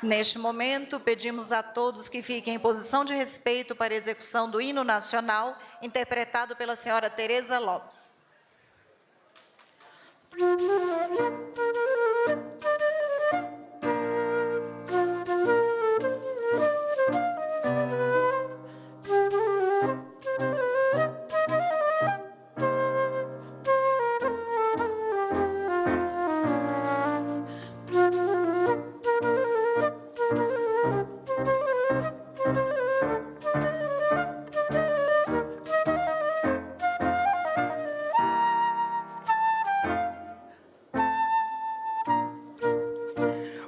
Neste momento, pedimos a todos que fiquem em posição de respeito para a execução do hino nacional, interpretado pela senhora Tereza Lopes.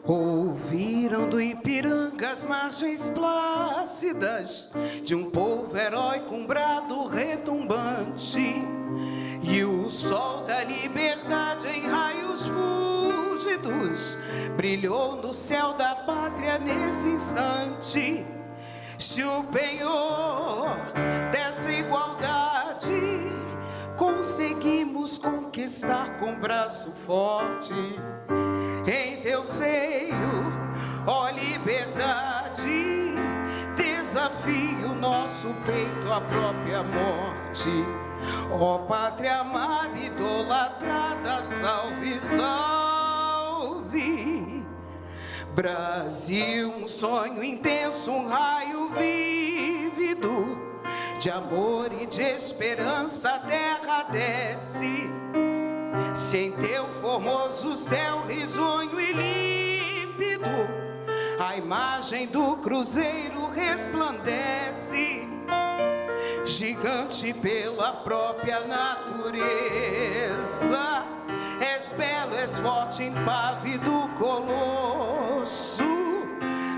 Ouviram do Ipiranga as margens plácidas de um povo herói com brado retumbante, e o sol da liberdade em raios fúlgidos brilhou no céu da pátria nesse instante. Se o penhor dessa igualdade conseguimos conquistar com braço forte, em teu seio, ó liberdade, desafio nosso peito à própria morte. Ó pátria amada, idolatrada, salve, salve. Brasil, um sonho intenso, um raio vívido, de amor e de esperança a terra desce. Se em teu formoso céu risonho e límpido a imagem do cruzeiro resplandece, gigante pela própria natureza, és belo, és forte, impávido colosso.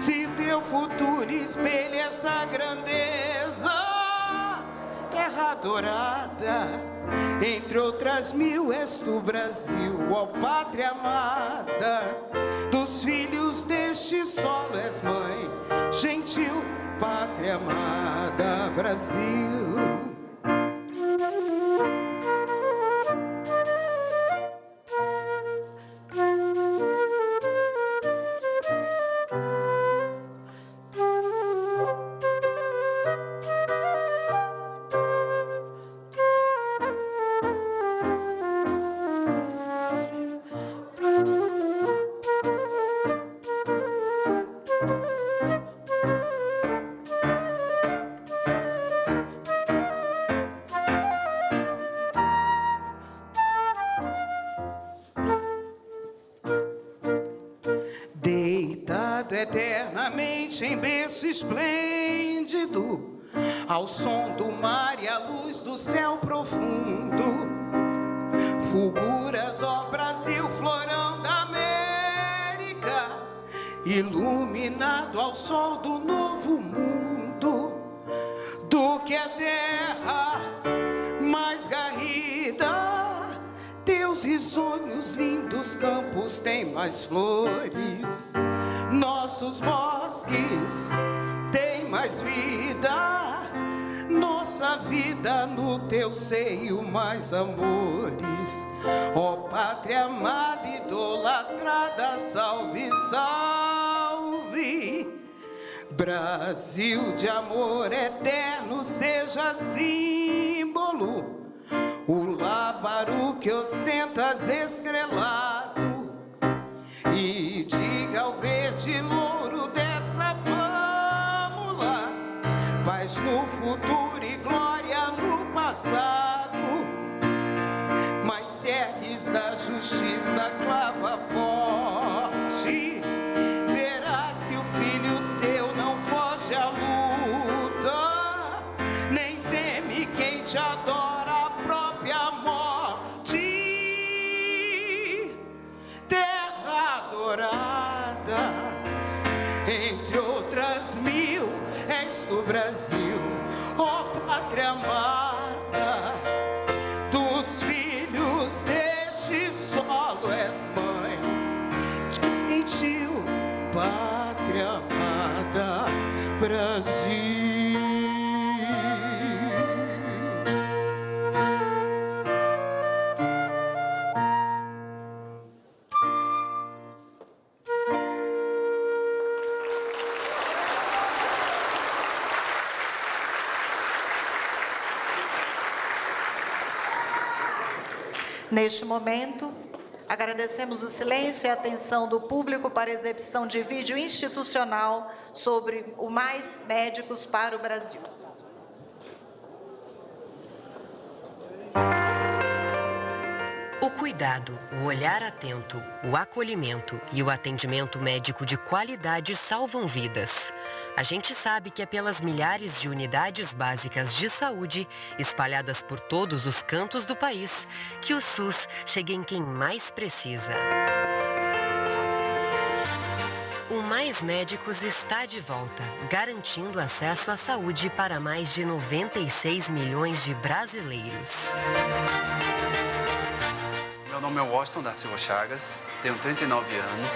Se teu futuro espelha essa grandeza, terra dourada, entre outras mil, és tu, Brasil, ó pátria amada. Dos filhos deste solo és mãe, gentil, pátria amada, Brasil. Deitado eternamente em berço esplêndido, ao som do mar e à luz do céu profundo, fulguras, ó Brasil, florão da América, iluminado ao sol do novo mundo. Do que a terra mais garrida, teus risonhos lindos campos têm mais flores, nossos bosques têm mais vida, nossa vida no teu seio mais amores. Ó pátria amada, idolatrada, salve, salve. Brasil de amor eterno, seja símbolo, o lábaro que ostentas estrelado, e diga ao verde louro dessa fábula, paz no futuro e glória no passado. Mas se ergues da justiça clava forte, verás que o filho teu não foge à luta, nem teme quem te adora a própria morte. Terra dourada, entre outras mil, és do Brasil, ó pátria amada. Dos filhos deste solo és mãe, gentil, pátria amada, Brasil. Neste momento, agradecemos o silêncio e a atenção do público para a exibição de vídeo institucional sobre o Mais Médicos para o Brasil. O cuidado, o olhar atento, o acolhimento e o atendimento médico de qualidade salvam vidas. A gente sabe que é pelas milhares de unidades básicas de saúde, espalhadas por todos os cantos do país, que o SUS chega em quem mais precisa. O Mais Médicos está de volta, garantindo acesso à saúde para mais de 96 milhões de brasileiros. Meu nome é Washington da Silva Chagas, tenho 39 anos,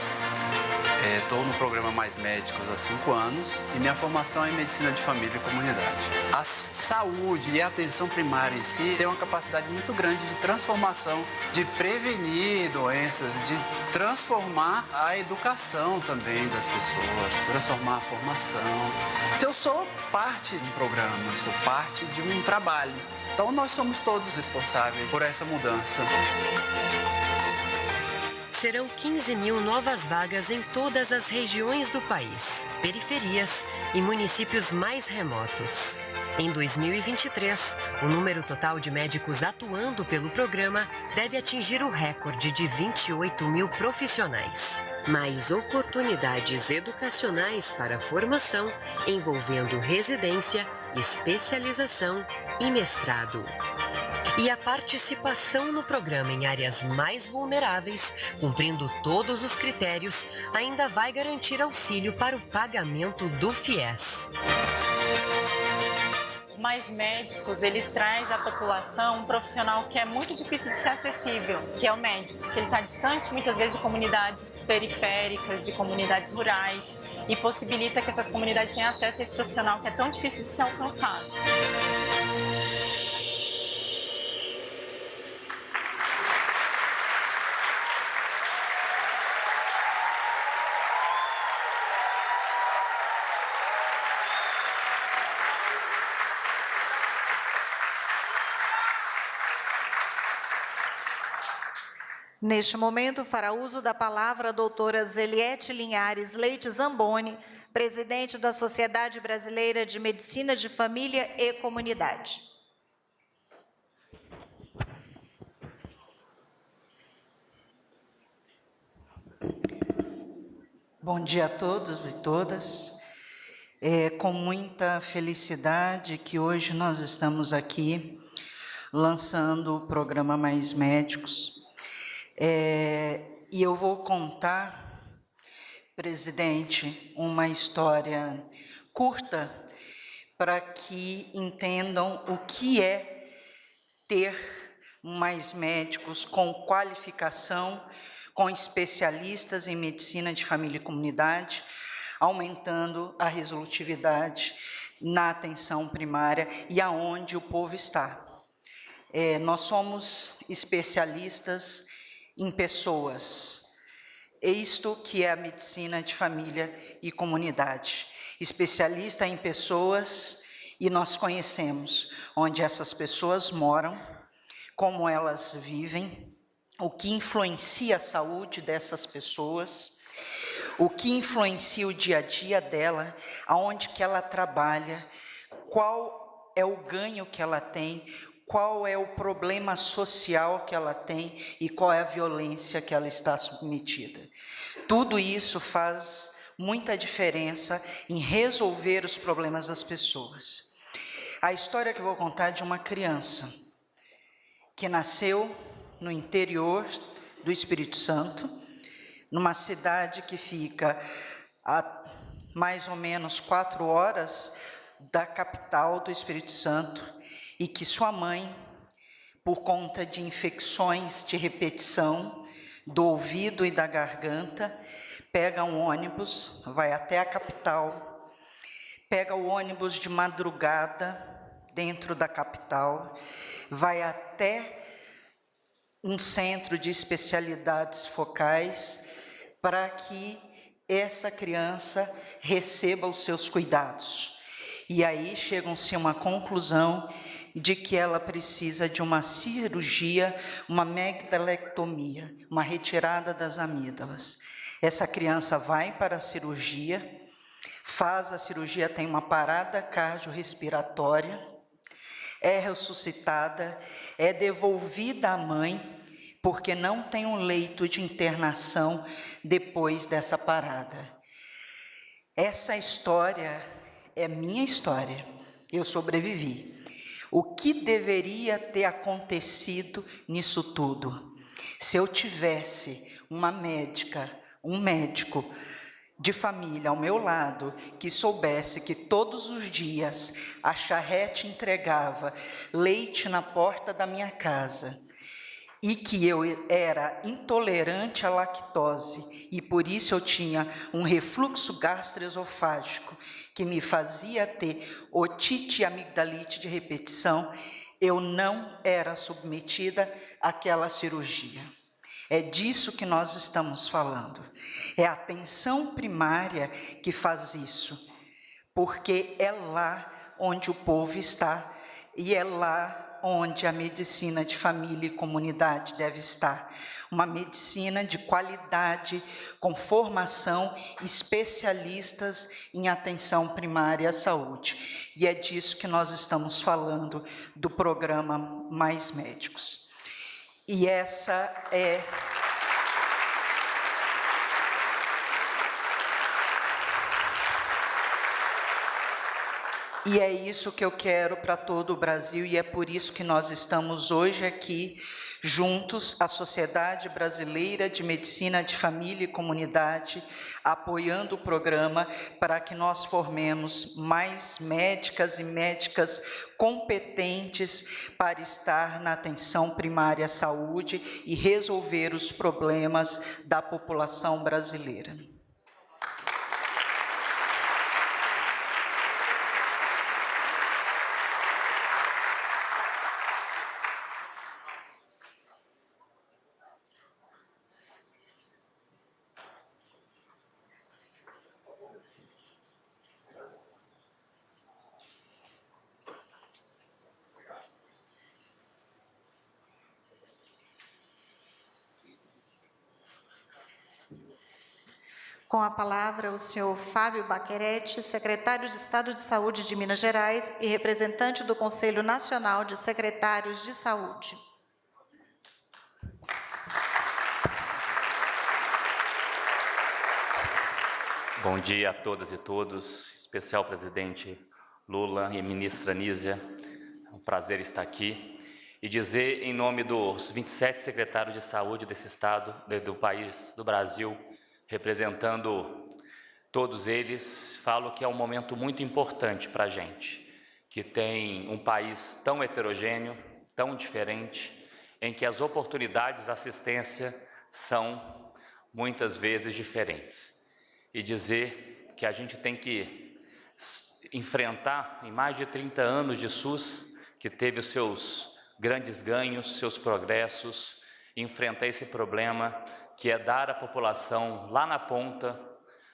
estou no programa Mais Médicos há 5 anos e minha formação é em Medicina de Família e Comunidade. A saúde e a atenção primária em si tem uma capacidade muito grande de transformação, de prevenir doenças, de transformar a educação também das pessoas, transformar a formação. Eu sou parte de um programa, sou parte de um trabalho. Então, nós somos todos responsáveis por essa mudança. Serão 15 mil novas vagas em todas as regiões do país, periferias e municípios mais remotos. Em 2023, o número total de médicos atuando pelo programa deve atingir o recorde de 28 mil profissionais. Mais oportunidades educacionais para a formação, envolvendo residência, especialização e mestrado. E a participação no programa em áreas mais vulneráveis, cumprindo todos os critérios, ainda vai garantir auxílio para o pagamento do FIES. Mais Médicos, ele traz à população um profissional que é muito difícil de ser acessível, que é o médico, que ele está distante muitas vezes de comunidades periféricas, de comunidades rurais, e possibilita que essas comunidades tenham acesso a esse profissional que é tão difícil de ser alcançado. Neste momento, fará uso da palavra a doutora Zeliete Linhares Leite Zamboni, presidente da Sociedade Brasileira de Medicina de Família e Comunidade. Bom dia a todos e todas. É com muita felicidade que hoje nós estamos aqui lançando o programa Mais Médicos. E eu vou contar, presidente, uma história curta para que entendam o que é ter mais médicos com qualificação, com especialistas em medicina de família e comunidade, aumentando a resolutividade na atenção primária e aonde o povo está. Nós somos especialistas em pessoas, isto que é a medicina de família e comunidade. Especialista em pessoas, e nós conhecemos onde essas pessoas moram, como elas vivem, o que influencia a saúde dessas pessoas, o que influencia o dia a dia dela, aonde que ela trabalha, qual é o ganho que ela tem, qual é o problema social que ela tem e qual é a violência que ela está submetida. Tudo isso faz muita diferença em resolver os problemas das pessoas. A história que eu vou contar é de uma criança que nasceu no interior do Espírito Santo, numa cidade que fica a mais ou menos 4 horas da capital do Espírito Santo, e que sua mãe, por conta de infecções de repetição do ouvido e da garganta, pega um ônibus, vai até a capital, pega o ônibus de madrugada dentro da capital, vai até um centro de especialidades focais para que essa criança receba os seus cuidados. E aí chegam-se a uma conclusão de que ela precisa de uma cirurgia, uma amigdalectomia, uma retirada das amígdalas. Essa criança vai para a cirurgia, faz a cirurgia, tem uma parada cardiorrespiratória, é ressuscitada, é devolvida à mãe, porque não tem um leito de internação depois dessa parada. Essa história é minha história, eu sobrevivi. O que deveria ter acontecido nisso tudo? Se eu tivesse uma médica, um médico de família ao meu lado, que soubesse que todos os dias a charrete entregava leite na porta da minha casa, e que eu era intolerante à lactose, e por isso eu tinha um refluxo gastroesofágico, que me fazia ter otite e amigdalite de repetição, eu não era submetida àquela cirurgia. É disso que nós estamos falando. É a atenção primária que faz isso, porque é lá onde o povo está, e é lá onde a medicina de família e comunidade deve estar. Uma medicina de qualidade, com formação, especialistas em atenção primária à saúde. E é disso que nós estamos falando do programa Mais Médicos. E essa é... E é isso que eu quero para todo o Brasil, e é por isso que nós estamos hoje aqui, juntos, a Sociedade Brasileira de Medicina de Família e Comunidade, apoiando o programa para que nós formemos mais médicas e médicas competentes para estar na atenção primária à saúde e resolver os problemas da população brasileira. Com a palavra, o senhor Fábio Baquerete, secretário de Estado de Saúde de Minas Gerais e representante do Conselho Nacional de Secretários de Saúde. Bom dia a todas e todos, especial presidente Lula e ministra Nízia. É um prazer estar aqui e dizer, em nome dos 27 secretários de saúde desse estado, do país, do Brasil, representando todos eles, falo que é um momento muito importante para a gente, que tem um país tão heterogêneo, tão diferente, em que as oportunidades de assistência são muitas vezes diferentes. E dizer que a gente tem que enfrentar, em mais de 30 anos de SUS, que teve os seus grandes ganhos, seus progressos, enfrentar esse problema que é dar à população, lá na ponta,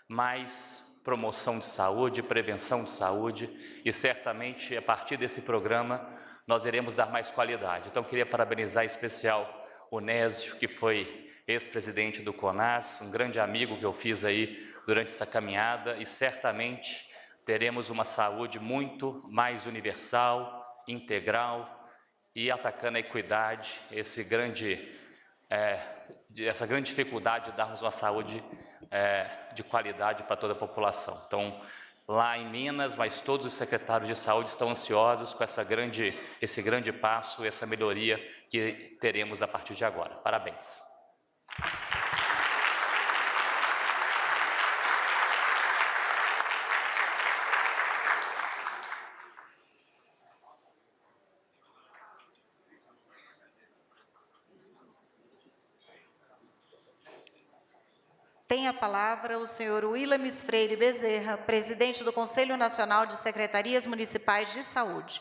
mais promoção de saúde, prevenção de saúde, e certamente, a partir desse programa, nós iremos dar mais qualidade. Então, queria parabenizar em especial o Nésio, que foi ex-presidente do CONAS, um grande amigo que eu fiz aí durante essa caminhada, e certamente teremos uma saúde muito mais universal, integral, e atacando a equidade, essa grande dificuldade de darmos uma saúde de qualidade para toda a população. Então, lá em Minas, mas todos os secretários de saúde estão ansiosos com esse grande passo, essa melhoria que teremos a partir de agora. Parabéns. Tem a palavra o senhor Willames Freire Bezerra, presidente do Conselho Nacional de Secretarias Municipais de Saúde.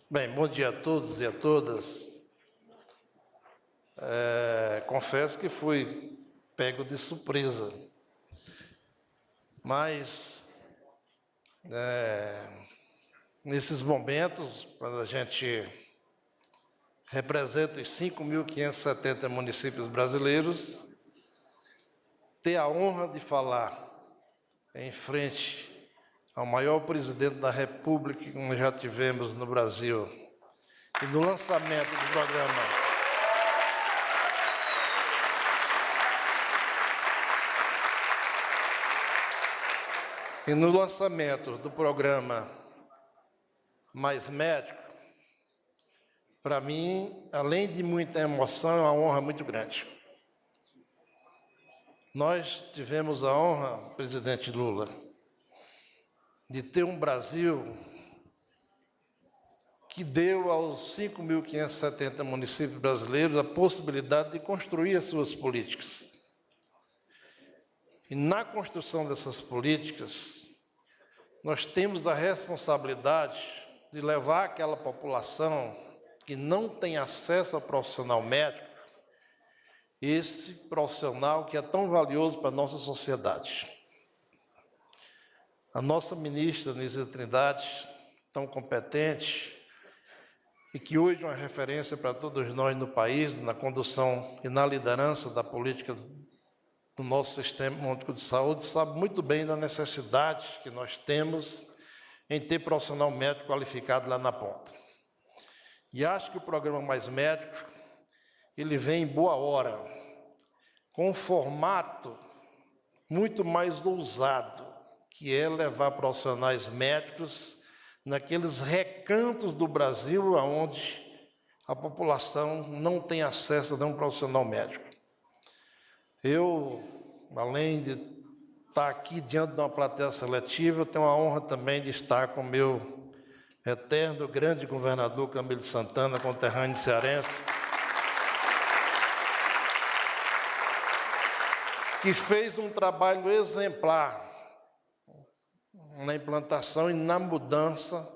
Bem, bom dia a todos e a todas. Confesso que fui pego de surpresa, mas nesses momentos, quando a gente representa os 5.570 municípios brasileiros, ter a honra de falar em frente ao maior presidente da República que nós já tivemos no Brasil, e no lançamento do programa Mais Médico, para mim, além de muita emoção, é uma honra muito grande. Nós tivemos a honra, presidente Lula, de ter um Brasil que deu aos 5.570 municípios brasileiros a possibilidade de construir as suas políticas. E na construção dessas políticas, nós temos a responsabilidade de levar aquela população que não tem acesso ao profissional médico, esse profissional que é tão valioso para a nossa sociedade. A nossa ministra Nízia Trindade, tão competente, e que hoje é uma referência para todos nós no país, na condução e na liderança da política do nosso sistema único de saúde, sabe muito bem da necessidade que nós temos em ter profissional médico qualificado lá na ponta. E acho que o programa Mais Médico, ele vem em boa hora, com um formato muito mais ousado, que é levar profissionais médicos naqueles recantos do Brasil onde a população não tem acesso a nenhum profissional médico. Eu, além de estar aqui diante de uma plateia seletiva, eu tenho a honra também de estar com o meu eterno grande governador Camilo Santana, conterrâneo cearense, que fez um trabalho exemplar na implantação e na mudança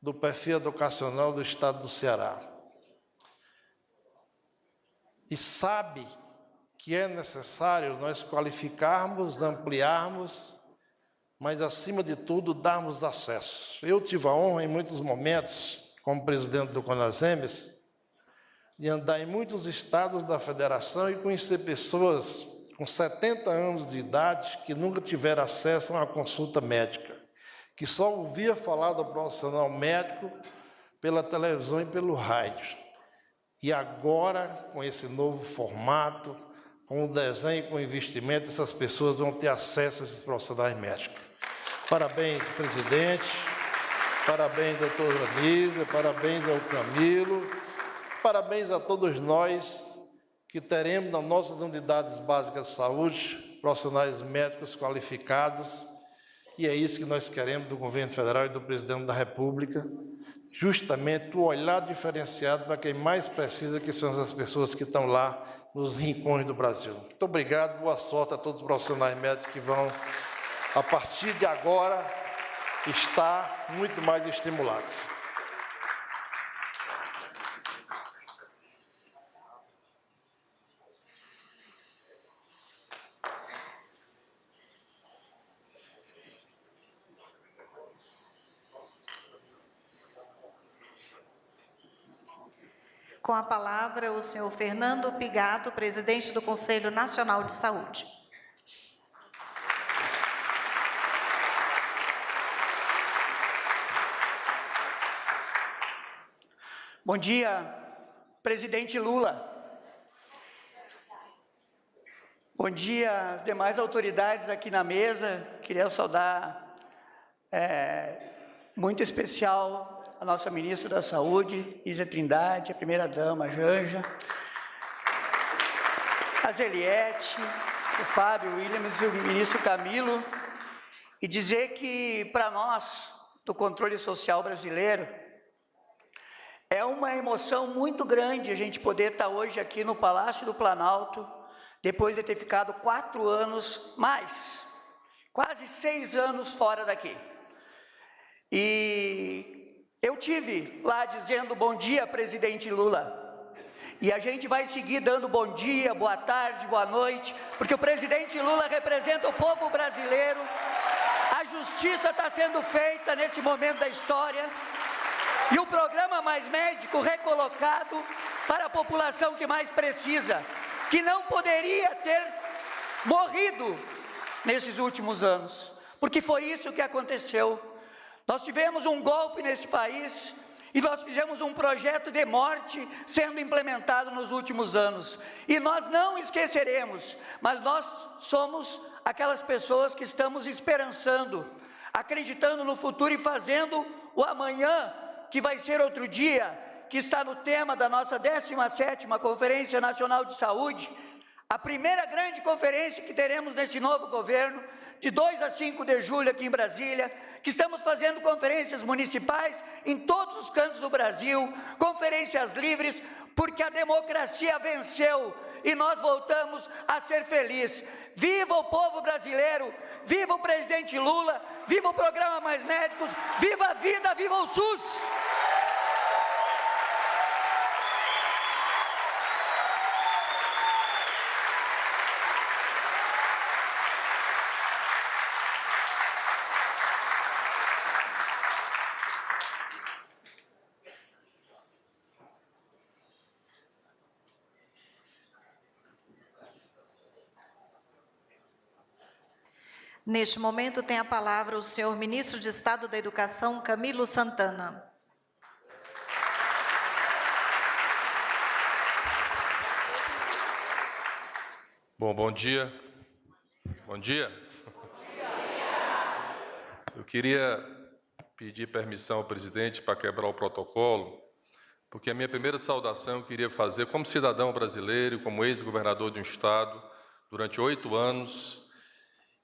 do perfil educacional do Estado do Ceará. E sabe que é necessário nós qualificarmos, ampliarmos, mas, acima de tudo, darmos acesso. Eu tive a honra, em muitos momentos, como presidente do CONASEMES, de andar em muitos estados da federação e conhecer pessoas com 70 anos de idade que nunca tiveram acesso a uma consulta médica, que só ouvia falar do profissional médico pela televisão e pelo rádio. E agora, com esse novo formato, com o desenho, com o investimento, essas pessoas vão ter acesso a esses profissionais médicos. Parabéns, presidente, parabéns, doutora Nízia, parabéns ao Camilo, parabéns a todos nós que teremos nas nossas unidades básicas de saúde profissionais médicos qualificados, e é isso que nós queremos do governo federal e do presidente da República, justamente o olhar diferenciado para quem mais precisa, que são as pessoas que estão lá nos rincões do Brasil. Muito obrigado, boa sorte a todos os profissionais médicos que vão, a partir de agora, estar muito mais estimulados. Com a palavra, o senhor Fernando Pigato, presidente do Conselho Nacional de Saúde. Bom dia, presidente Lula. Bom dia às demais autoridades aqui na mesa. Queria saudar muito especial a nossa ministra da Saúde, Nízia Trindade, a primeira-dama, Janja, a Zeliette, o Fábio, o Williams e o ministro Camilo, e dizer que, para nós, do controle social brasileiro, é uma emoção muito grande a gente poder estar hoje aqui no Palácio do Planalto, depois de ter ficado 4 anos, quase 6 anos fora daqui. E eu tive lá dizendo bom dia, presidente Lula, e a gente vai seguir dando bom dia, boa tarde, boa noite, porque o presidente Lula representa o povo brasileiro justiça está sendo feita nesse momento da história e o programa Mais Médico recolocado para a população que mais precisa, que não poderia ter morrido nesses últimos anos, porque foi isso que aconteceu. Nós tivemos um golpe nesse país e nós fizemos um projeto de morte sendo implementado nos últimos anos. E nós não esqueceremos, mas nós somos aquelas pessoas que estamos esperançando, acreditando no futuro e fazendo o amanhã, que vai ser outro dia, que está no tema da nossa 17ª Conferência Nacional de Saúde, a primeira grande conferência que teremos nesse novo governo, de 2 a 5 de julho aqui em Brasília, que estamos fazendo conferências municipais em todos os cantos do Brasil, conferências livres, porque a democracia venceu e nós voltamos a ser felizes. Viva o povo brasileiro, viva o presidente Lula, viva o programa Mais Médicos, viva a vida, viva o SUS! Neste momento, tem a palavra o senhor Ministro de Estado da Educação, Camilo Santana. Bom dia. Bom dia. Eu queria pedir permissão ao presidente para quebrar o protocolo, porque a minha primeira saudação eu queria fazer como cidadão brasileiro, como ex-governador de um estado durante 8 anos,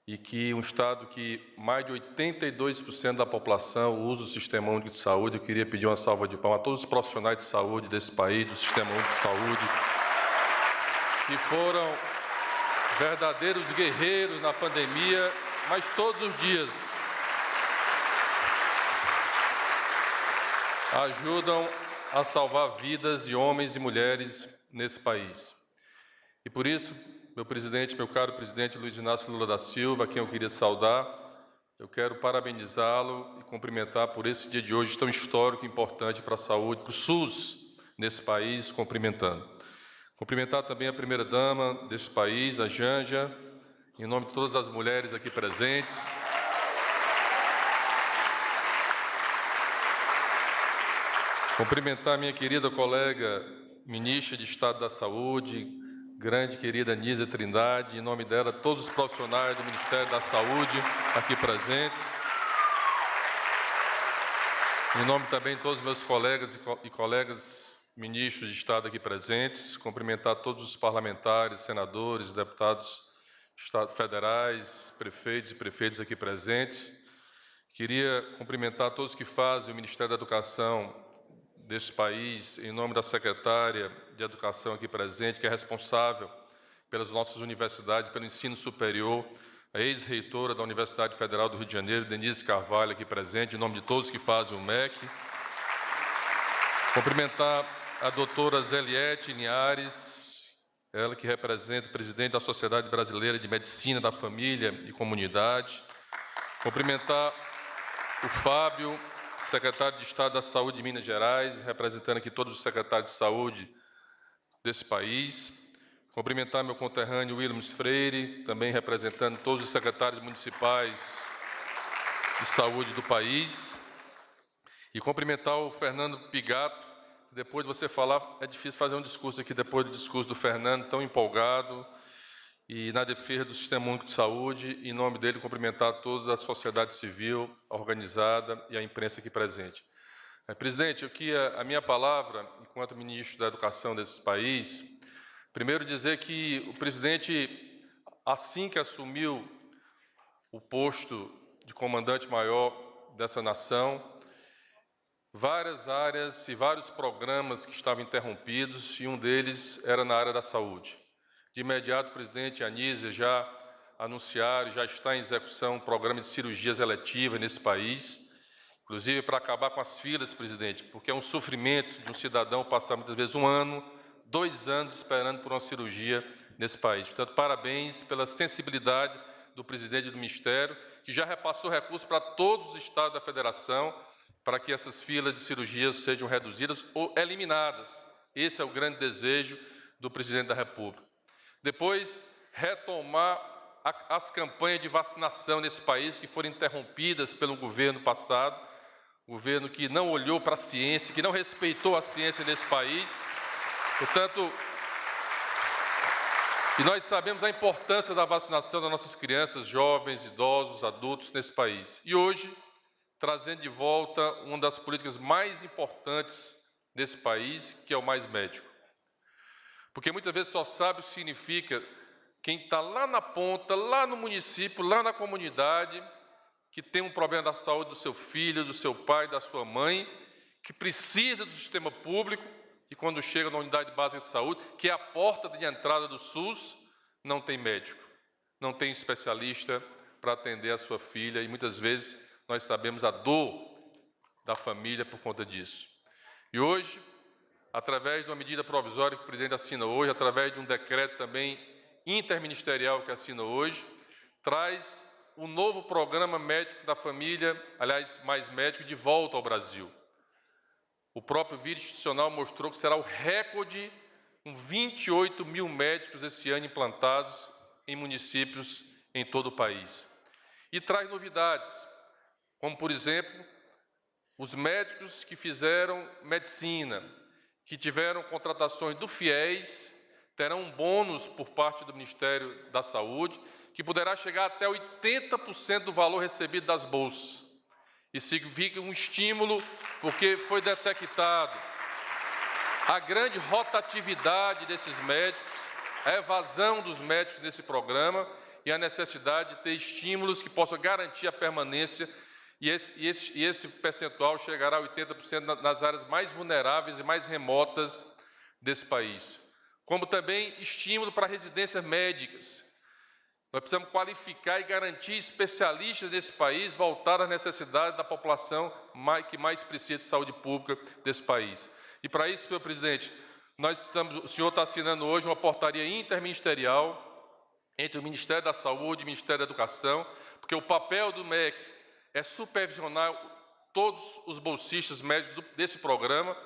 e que um estado que mais de 82% da população usa o Sistema Único de Saúde. Eu queria pedir uma salva de palmas a todos os profissionais de saúde desse país, do Sistema Único de Saúde, que foram verdadeiros guerreiros na pandemia, mas todos os dias ajudam a salvar vidas de homens e mulheres nesse país. E por isso, meu presidente, meu caro presidente Luiz Inácio Lula da Silva, a quem eu queria saudar, eu quero parabenizá-lo e cumprimentar por esse dia de hoje tão histórico e importante para a saúde, para o SUS nesse país, cumprimentando. Cumprimentar também a primeira-dama deste país, a Janja, em nome de todas as mulheres aqui presentes. Cumprimentar a minha querida colega, ministra de Estado da Saúde, grande querida Nízia Trindade, em nome dela, todos os profissionais do Ministério da Saúde aqui presentes. Em nome também de todos os meus colegas e colegas ministros de Estado aqui presentes, cumprimentar todos os parlamentares, senadores, deputados federais, prefeitos e prefeitas aqui presentes. Queria cumprimentar todos que fazem o Ministério da Educação deste país, em nome da secretária de Educação aqui presente, que é responsável pelas nossas universidades, pelo ensino superior, a ex-reitora da Universidade Federal do Rio de Janeiro, Denise Carvalho, aqui presente, em nome de todos que fazem o MEC. Cumprimentar a doutora Zeliette Linhares, ela que representa o presidente da Sociedade Brasileira de Medicina da Família e Comunidade. Cumprimentar o Fábio, secretário de Estado da Saúde de Minas Gerais, representando aqui todos os secretários de saúde desse país. Cumprimentar meu conterrâneo Williams Freire, também representando todos os secretários municipais de saúde do país. E cumprimentar o Fernando Pigato. Depois de você falar, é difícil fazer um discurso aqui depois do discurso do Fernando, tão empolgado, e na defesa do Sistema Único de Saúde, em nome dele, cumprimentar toda a sociedade civil organizada e a imprensa aqui presente. Presidente, a minha palavra, enquanto ministro da Educação desse país, primeiro dizer que o presidente, assim que assumiu o posto de comandante-maior dessa nação, várias áreas e vários programas que estavam interrompidos, e um deles era na área da saúde. De imediato, o presidente Anísio já anunciaram, já está em execução um programa de cirurgias eletivas nesse país, inclusive para acabar com as filas, presidente, porque é um sofrimento de um cidadão passar muitas vezes 1 ano, 2 anos esperando por uma cirurgia nesse país. Portanto, parabéns pela sensibilidade do do presidente do Ministério, que já repassou recursos para todos os estados da Federação, para que essas filas de cirurgias sejam reduzidas ou eliminadas. Esse é o grande desejo do presidente da República. Depois, retomar as campanhas de vacinação nesse país, que foram interrompidas pelo governo passado, governo que não olhou para a ciência, que não respeitou a ciência nesse país. Portanto, e nós sabemos a importância da vacinação das nossas crianças, jovens, idosos, adultos nesse país. E hoje, trazendo de volta uma das políticas mais importantes desse país, que é o Mais Médico. Porque muitas vezes só sabe o que significa quem está lá na ponta, lá no município, lá na comunidade, que tem um problema da saúde do seu filho, do seu pai, da sua mãe, que precisa do sistema público, e quando chega na unidade básica de saúde, que é a porta de entrada do SUS, não tem médico, não tem especialista para atender a sua filha, e muitas vezes nós sabemos a dor da família por conta disso. E hoje, através de uma medida provisória que o presidente assina hoje, através de um decreto também interministerial que assina hoje, traz o novo programa médico da família, aliás, Mais Médico, de volta ao Brasil. O próprio vírus institucional mostrou que será o recorde, com 28 mil médicos esse ano implantados em municípios em todo o país. E traz novidades, como, por exemplo, os médicos que fizeram medicina, que tiveram contratações do FIES, terão um bônus por parte do Ministério da Saúde, que poderá chegar até 80% do valor recebido das bolsas. Isso significa um estímulo, porque foi detectado a grande rotatividade desses médicos, a evasão dos médicos nesse programa e a necessidade de ter estímulos que possam garantir a permanência, e esse percentual chegará a 80% nas áreas mais vulneráveis e mais remotas desse país. Como também estímulo para residências médicas. Nós precisamos qualificar e garantir especialistas desse país voltados às necessidades da população que mais precisa de saúde pública desse país. E para isso, senhor presidente, o senhor está assinando hoje uma portaria interministerial entre o Ministério da Saúde e o Ministério da Educação, porque o papel do MEC é supervisionar todos os bolsistas médicos desse programa,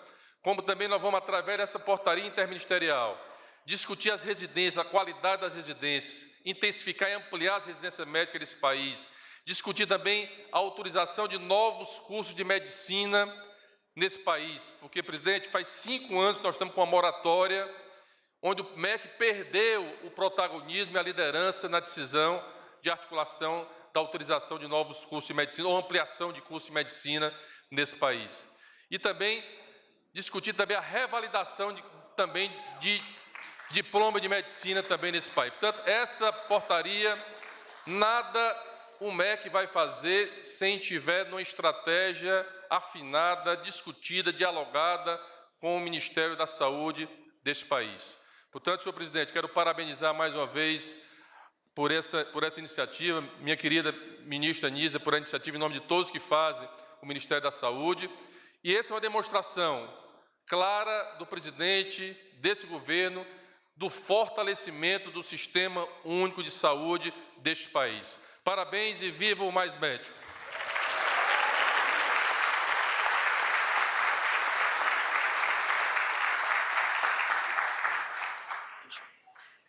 como também nós vamos, através dessa portaria interministerial, discutir as residências, a qualidade das residências, intensificar e ampliar as residências médicas desse país, discutir também a autorização de novos cursos de medicina nesse país, porque, presidente, faz 5 anos que nós estamos com uma moratória, onde o MEC perdeu o protagonismo e a liderança na decisão de articulação da autorização de novos cursos de medicina ou ampliação de cursos de medicina nesse país. E também discutir também a revalidação de diploma de medicina também nesse país. Portanto, essa portaria, nada o MEC vai fazer sem tiver uma estratégia afinada, discutida, dialogada com o Ministério da Saúde deste país. Portanto, senhor presidente, quero parabenizar mais uma vez por essa iniciativa, minha querida ministra Nízia, por a iniciativa em nome de todos que fazem o Ministério da Saúde. E essa é uma demonstração clara do presidente, desse governo, do fortalecimento do Sistema Único de Saúde deste país. Parabéns e viva o Mais Médico!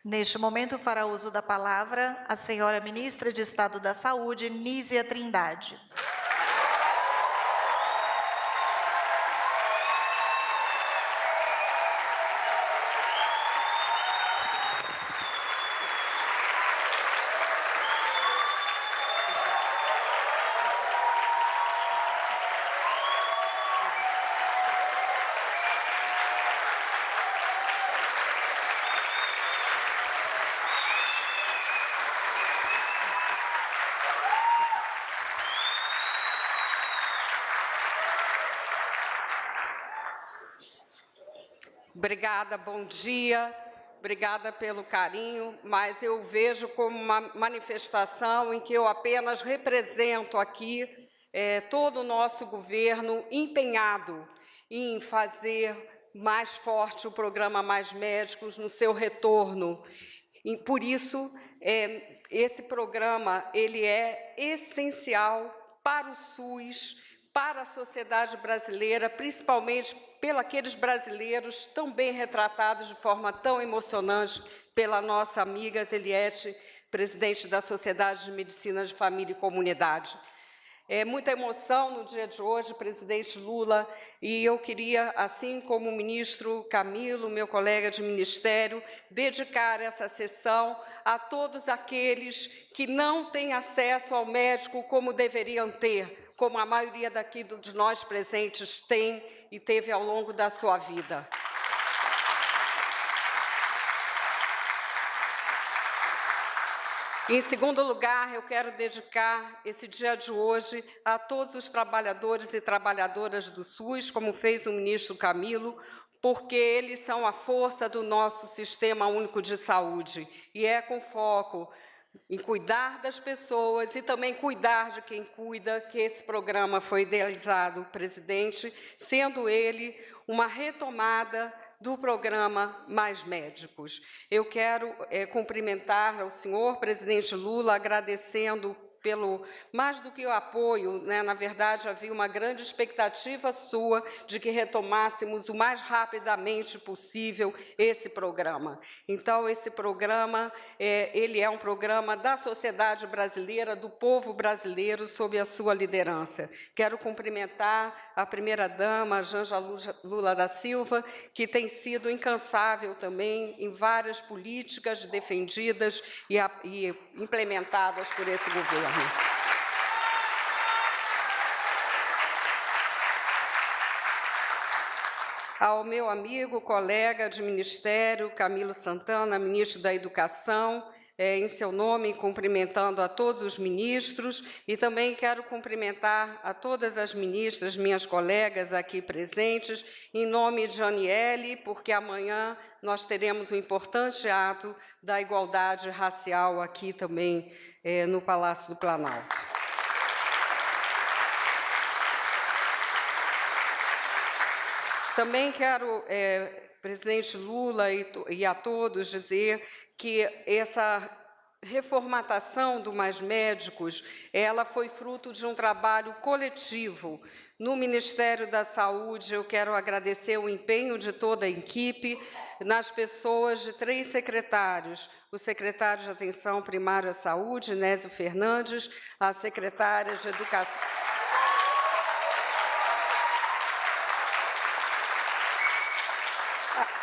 Neste momento, fará uso da palavra a senhora ministra de Estado da Saúde, Nízia Trindade. Obrigada, bom dia, obrigada pelo carinho, mas eu vejo como uma manifestação em que eu apenas represento aqui todo o nosso governo empenhado em fazer mais forte o programa Mais Médicos no seu retorno. E, por isso, esse programa ele é essencial para o SUS, para a sociedade brasileira, principalmente pelos aqueles brasileiros tão bem retratados de forma tão emocionante pela nossa amiga Zeliette, presidente da Sociedade de Medicina de Família e Comunidade. É muita emoção no dia de hoje, presidente Lula, e eu queria, assim como o ministro Camilo, meu colega de ministério, dedicar essa sessão a todos aqueles que não têm acesso ao médico como deveriam ter, como a maioria daqui de nós presentes tem e teve ao longo da sua vida. Em segundo lugar, eu quero dedicar esse dia de hoje a todos os trabalhadores e trabalhadoras do SUS, como fez o ministro Camilo, porque eles são a força do nosso Sistema Único de Saúde, e é com foco em cuidar das pessoas e também cuidar de quem cuida, que esse programa foi idealizado, presidente, sendo ele uma retomada do programa Mais Médicos. Eu quero cumprimentar ao senhor presidente Lula, agradecendo pelo mais do que o apoio, né? Na verdade, havia uma grande expectativa sua de que retomássemos o mais rapidamente possível esse programa. Então, esse programa, ele é um programa da sociedade brasileira, do povo brasileiro, sob a sua liderança. Quero cumprimentar a primeira-dama, Janja Lula da Silva, que tem sido incansável também em várias políticas defendidas e implementadas por esse governo. Ao meu amigo, colega de ministério, Camilo Santana, ministro da Educação, em seu nome, cumprimentando a todos os ministros, e também quero cumprimentar a todas as ministras, minhas colegas aqui presentes, em nome de Aniele, porque amanhã nós teremos um importante ato da igualdade racial aqui também no Palácio do Planalto. Também quero, presidente Lula e a todos, dizer que essa reformatação do Mais Médicos, ela foi fruto de um trabalho coletivo. No Ministério da Saúde, eu quero agradecer o empenho de toda a equipe, nas pessoas de 3 secretários, o secretário de Atenção Primária à Saúde, Nésio Fernandes, a secretária de Educação,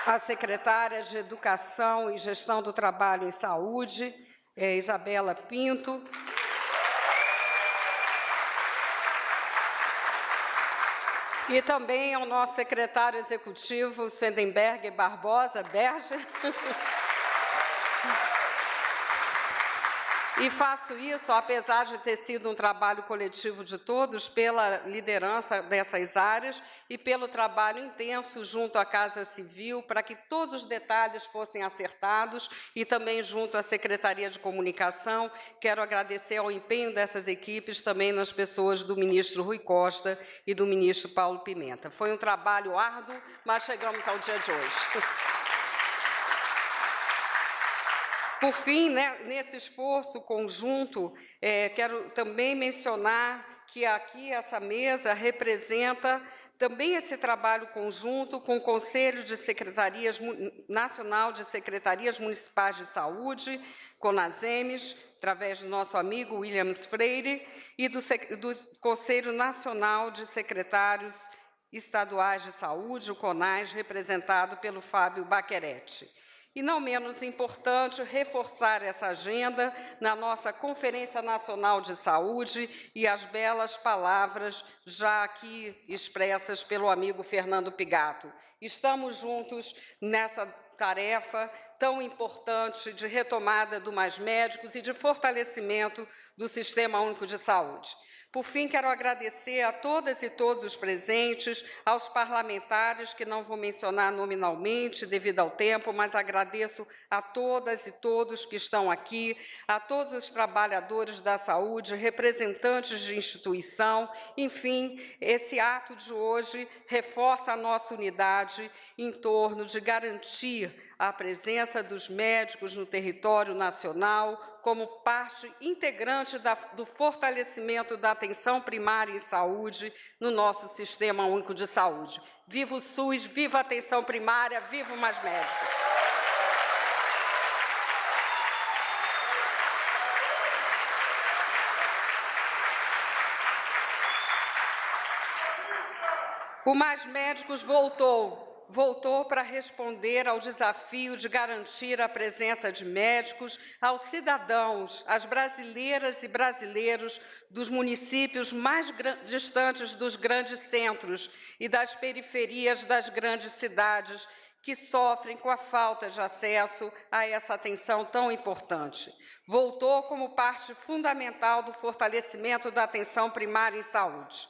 a secretária de Educação e Gestão do Trabalho em Saúde, Isabela Pinto, e também ao nosso secretário executivo, Swedenberg Barbosa Berger. E faço isso, apesar de ter sido um trabalho coletivo de todos, pela liderança dessas áreas e pelo trabalho intenso junto à Casa Civil, para que todos os detalhes fossem acertados, e também junto à Secretaria de Comunicação. Quero agradecer ao empenho dessas equipes, também nas pessoas do ministro Rui Costa e do ministro Paulo Pimenta. Foi um trabalho árduo, mas chegamos ao dia de hoje. Por fim, né, nesse esforço conjunto, quero também mencionar que aqui essa mesa representa também esse trabalho conjunto com o Conselho de Secretarias Nacional de Secretarias Municipais de Saúde, CONASEMES, através do nosso amigo Williams Freire, e do Conselho Nacional de Secretários Estaduais de Saúde, o CONAS, representado pelo Fábio Baquerete. E, não menos importante, reforçar essa agenda na nossa Conferência Nacional de Saúde e as belas palavras já aqui expressas pelo amigo Fernando Pigato. Estamos juntos nessa tarefa tão importante de retomada do Mais Médicos e de fortalecimento do Sistema Único de Saúde. Por fim, quero agradecer a todas e todos os presentes, aos parlamentares, que não vou mencionar nominalmente devido ao tempo, mas agradeço a todas e todos que estão aqui, a todos os trabalhadores da saúde, representantes de instituição. Enfim, esse ato de hoje reforça a nossa unidade em torno de garantir a presença dos médicos no território nacional, como parte integrante do fortalecimento da atenção primária em saúde no nosso Sistema Único de Saúde. Viva o SUS, viva a atenção primária, viva o Mais Médicos! O Mais Médicos voltou para responder ao desafio de garantir a presença de médicos aos cidadãos, às brasileiras e brasileiros dos municípios mais distantes dos grandes centros e das periferias das grandes cidades, que sofrem com a falta de acesso a essa atenção tão importante. Voltou como parte fundamental do fortalecimento da atenção primária em saúde.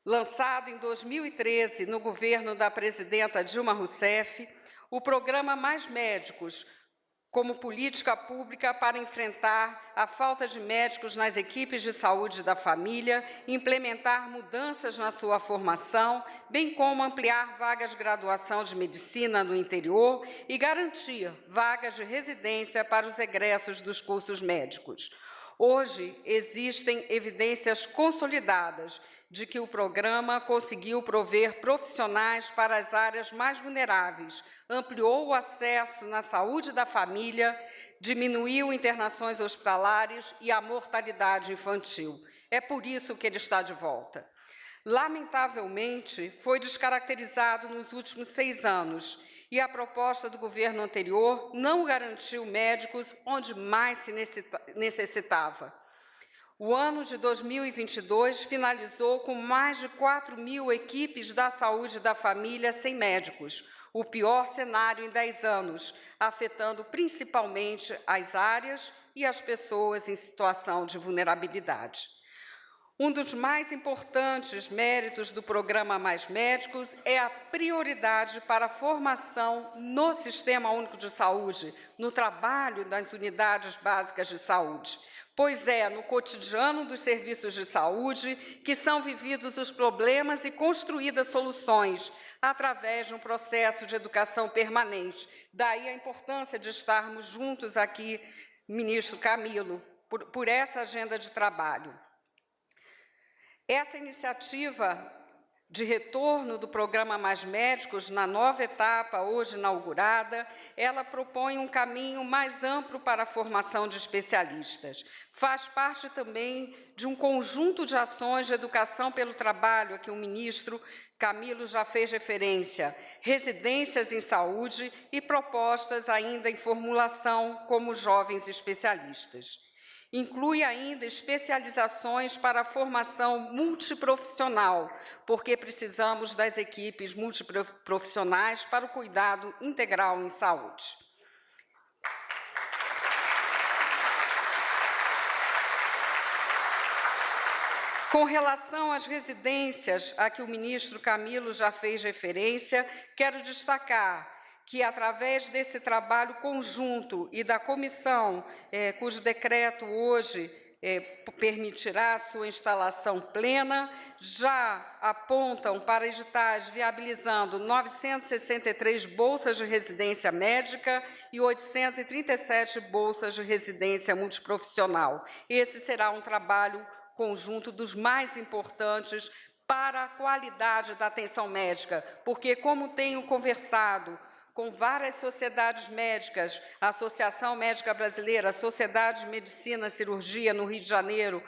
Lançado em 2013 no governo da presidenta Dilma Rousseff, o programa Mais Médicos, como política pública para enfrentar a falta de médicos nas equipes de saúde da família, implementar mudanças na sua formação, bem como ampliar vagas de graduação de medicina no interior e garantir vagas de residência para os egressos dos cursos médicos. Hoje, existem evidências consolidadas de que o programa conseguiu prover profissionais para as áreas mais vulneráveis, ampliou o acesso na saúde da família, diminuiu internações hospitalares e a mortalidade infantil. É por isso que ele está de volta. Lamentavelmente, foi descaracterizado nos últimos 6 anos e a proposta do governo anterior não garantiu médicos onde mais se necessitava. O ano de 2022 finalizou com mais de 4.000 equipes da saúde da família sem médicos, o pior cenário em 10 anos, afetando principalmente as áreas e as pessoas em situação de vulnerabilidade. Um dos mais importantes méritos do programa Mais Médicos é a prioridade para a formação no Sistema Único de Saúde, no trabalho das unidades básicas de saúde. Pois é no cotidiano dos serviços de saúde que são vividos os problemas e construídas soluções através de um processo de educação permanente. Daí a importância de estarmos juntos aqui, ministro Camilo, por essa agenda de trabalho. Essa iniciativa de retorno do programa Mais Médicos, na nova etapa hoje inaugurada, ela propõe um caminho mais amplo para a formação de especialistas. Faz parte também de um conjunto de ações de educação pelo trabalho, a que o ministro Camilo já fez referência, residências em saúde e propostas ainda em formulação como jovens especialistas. Inclui ainda especializações para a formação multiprofissional, porque precisamos das equipes multiprofissionais para o cuidado integral em saúde. Com relação às residências a que o ministro Camilo já fez referência, quero destacar que, através desse trabalho conjunto e da comissão, cujo decreto hoje permitirá a sua instalação plena, já apontam para editais viabilizando 963 bolsas de residência médica e 837 bolsas de residência multiprofissional. Esse será um trabalho conjunto dos mais importantes para a qualidade da atenção médica, porque, como tenho conversado com várias sociedades médicas, a Associação Médica Brasileira, a Sociedade de Medicina e Cirurgia no Rio de Janeiro,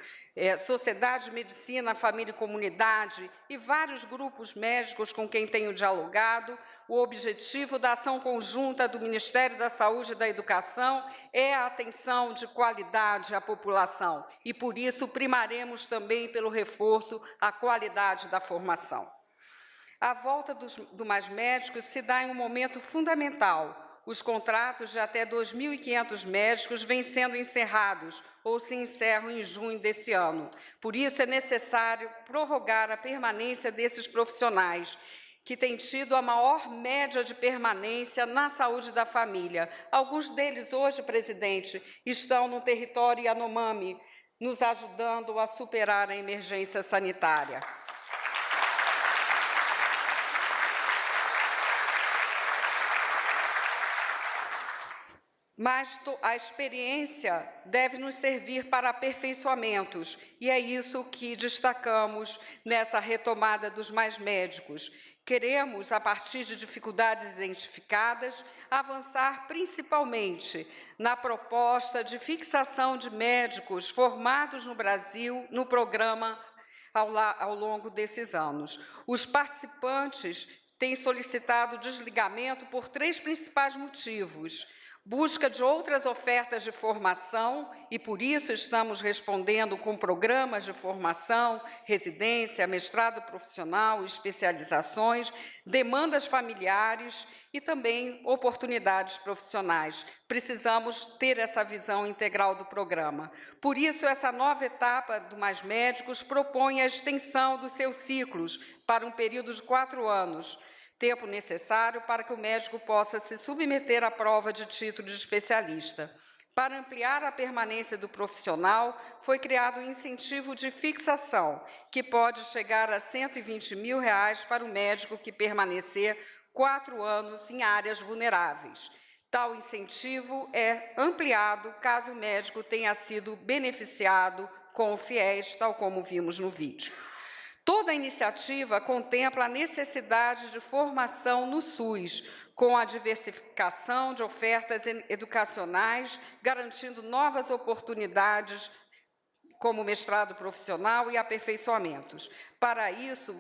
Sociedade de Medicina, Família e Comunidade e vários grupos médicos com quem tenho dialogado, o objetivo da ação conjunta do Ministério da Saúde e da Educação é a atenção de qualidade à população e, por isso, primaremos também pelo reforço à qualidade da formação. A volta do Mais Médicos se dá em um momento fundamental. Os contratos de até 2.500 médicos vêm sendo encerrados ou se encerram em junho desse ano. Por isso, é necessário prorrogar a permanência desses profissionais, que têm tido a maior média de permanência na saúde da família. Alguns deles hoje, presidente, estão no território Yanomami, nos ajudando a superar a emergência sanitária. Mas a experiência deve nos servir para aperfeiçoamentos, e é isso que destacamos nessa retomada dos Mais Médicos. Queremos, a partir de dificuldades identificadas, avançar principalmente na proposta de fixação de médicos formados no Brasil no programa ao longo desses anos. Os participantes têm solicitado desligamento por 3 principais motivos: busca de outras ofertas de formação, e por isso estamos respondendo com programas de formação, residência, mestrado profissional, especializações, demandas familiares e também oportunidades profissionais. Precisamos ter essa visão integral do programa. Por isso, essa nova etapa do Mais Médicos propõe a extensão dos seus ciclos para um período de 4 anos, tempo necessário para que o médico possa se submeter à prova de título de especialista. Para ampliar a permanência do profissional, foi criado um incentivo de fixação, que pode chegar a R$ 120 mil para o médico que permanecer 4 anos em áreas vulneráveis. Tal incentivo é ampliado caso o médico tenha sido beneficiado com o FIES, tal como vimos no vídeo. Toda a iniciativa contempla a necessidade de formação no SUS, com a diversificação de ofertas educacionais, garantindo novas oportunidades como mestrado profissional e aperfeiçoamentos. Para isso,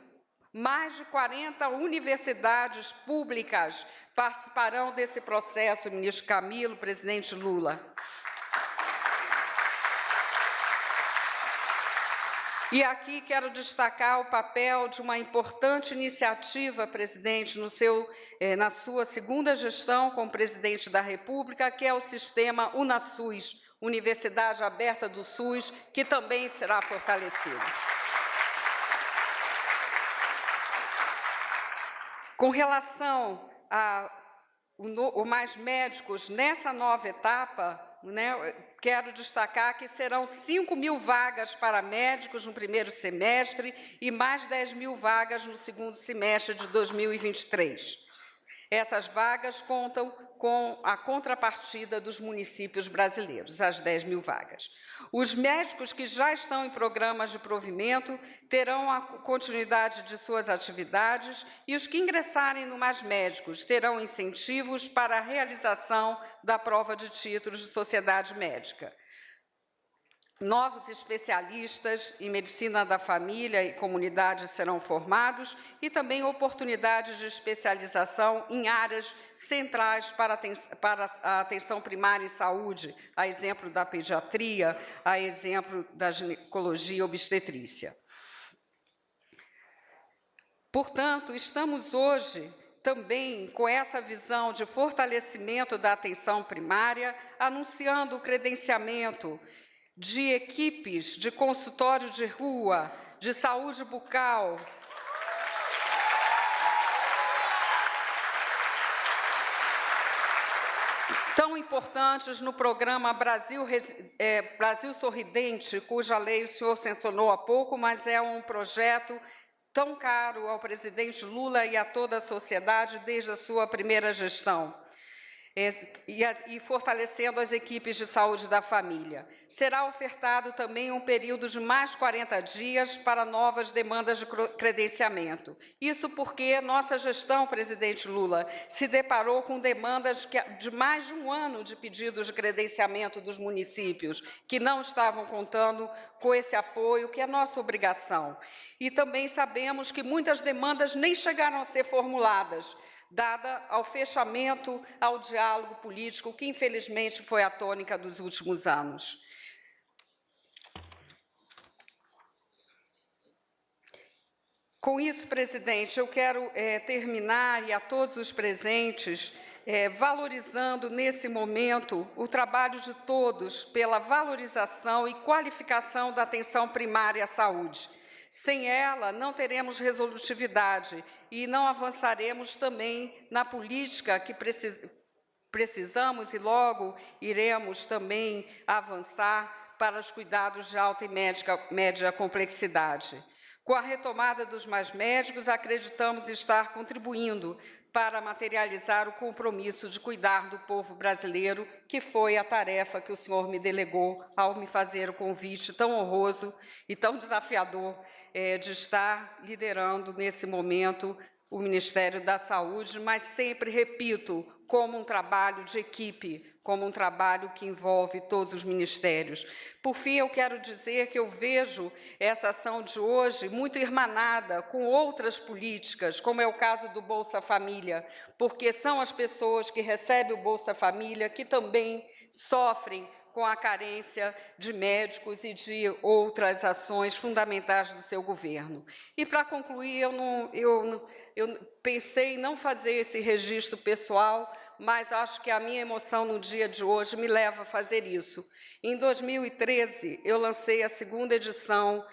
mais de 40 universidades públicas participarão desse processo, ministro Camilo, presidente Lula. E aqui quero destacar o papel de uma importante iniciativa, presidente, na sua segunda gestão como presidente da República, que é o sistema UnaSUS, Universidade Aberta do SUS, que também será fortalecido. Com relação ao Mais Médicos, nessa nova etapa, quero destacar que serão 5 mil vagas para médicos no primeiro semestre e mais 10 mil vagas no segundo semestre de 2023. Essas vagas contam com a contrapartida dos municípios brasileiros, as 10 mil vagas. Os médicos que já estão em programas de provimento terão a continuidade de suas atividades e os que ingressarem no Mais Médicos terão incentivos para a realização da prova de títulos de sociedade médica. Novos especialistas em medicina da família e comunidade serão formados e também oportunidades de especialização em áreas centrais para a atenção primária e saúde, a exemplo da pediatria, a exemplo da ginecologia e obstetrícia. Portanto, estamos hoje também com essa visão de fortalecimento da atenção primária, anunciando o credenciamento de equipes de consultório de rua, de saúde bucal, tão importantes no programa Brasil Sorridente, cuja lei o senhor mencionou há pouco, mas é um projeto tão caro ao presidente Lula e a toda a sociedade desde a sua primeira gestão. E fortalecendo as equipes de saúde da família. Será ofertado também um período de mais 40 dias para novas demandas de credenciamento. Isso porque nossa gestão, presidente Lula, se deparou com demandas de mais de um ano de pedidos de credenciamento dos municípios, que não estavam contando com esse apoio, que é nossa obrigação. E também sabemos que muitas demandas nem chegaram a ser formuladas, dada ao fechamento, ao diálogo político, que infelizmente foi a tônica dos últimos anos. Com isso, presidente, eu quero terminar, e a todos os presentes, valorizando nesse momento o trabalho de todos pela valorização e qualificação da atenção primária à saúde. Sem ela, não teremos resolutividade e não avançaremos também na política que precisamos e logo iremos também avançar para os cuidados de alta e média complexidade. Com a retomada dos Mais Médicos, acreditamos estar contribuindo para materializar o compromisso de cuidar do povo brasileiro, que foi a tarefa que o senhor me delegou ao me fazer o convite tão honroso e tão desafiador de estar liderando nesse momento o Ministério da Saúde, mas sempre, repito, como um trabalho de equipe, como um trabalho que envolve todos os ministérios. Por fim, eu quero dizer que eu vejo essa ação de hoje muito irmanada com outras políticas, como é o caso do Bolsa Família, porque são as pessoas que recebem o Bolsa Família que também sofrem com a carência de médicos e de outras ações fundamentais do seu governo. E, para concluir, eu pensei em não fazer esse registro pessoal, mas acho que a minha emoção no dia de hoje me leva a fazer isso. Em 2013, eu lancei a segunda edição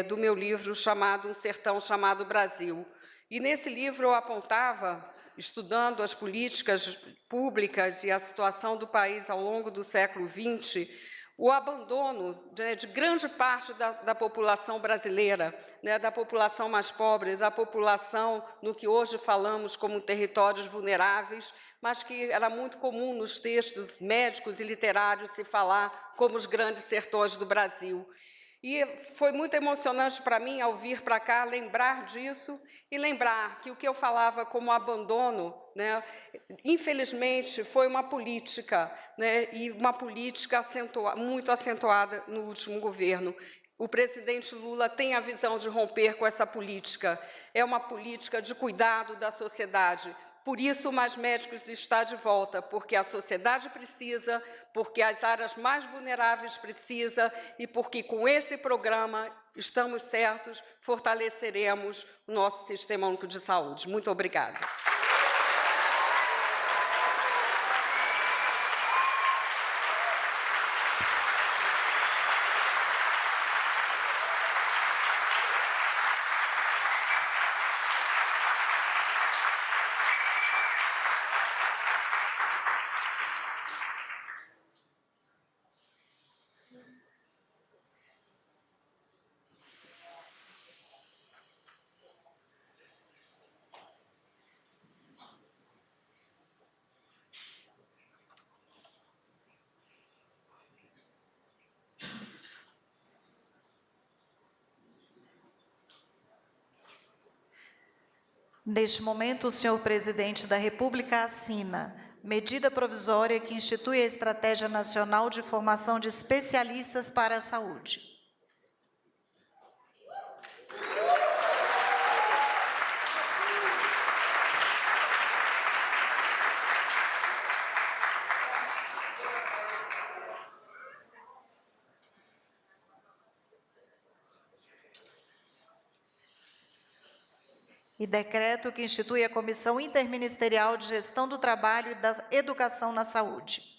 do meu livro chamado Um Sertão Chamado Brasil. E nesse livro eu apontava, estudando as políticas públicas e a situação do país ao longo do século XX, o abandono de grande parte da população brasileira, da população mais pobre, da população no que hoje falamos como territórios vulneráveis, mas que era muito comum nos textos médicos e literários se falar como os grandes sertões do Brasil. E foi muito emocionante para mim, ao vir para cá, lembrar disso e lembrar que o que eu falava como abandono, infelizmente, foi uma política, e uma política muito acentuada no último governo. O presidente Lula tem a visão de romper com essa política. É uma política de cuidado da sociedade. Por isso, o Mais Médicos está de volta, porque a sociedade precisa, porque as áreas mais vulneráveis precisam e porque, com esse programa, estamos certos, fortaleceremos o nosso Sistema Único de Saúde. Muito obrigada. Neste momento, o senhor presidente da República assina medida provisória que institui a Estratégia Nacional de Formação de Especialistas para a Saúde. E decreto que institui a Comissão Interministerial de Gestão do Trabalho e da Educação na Saúde.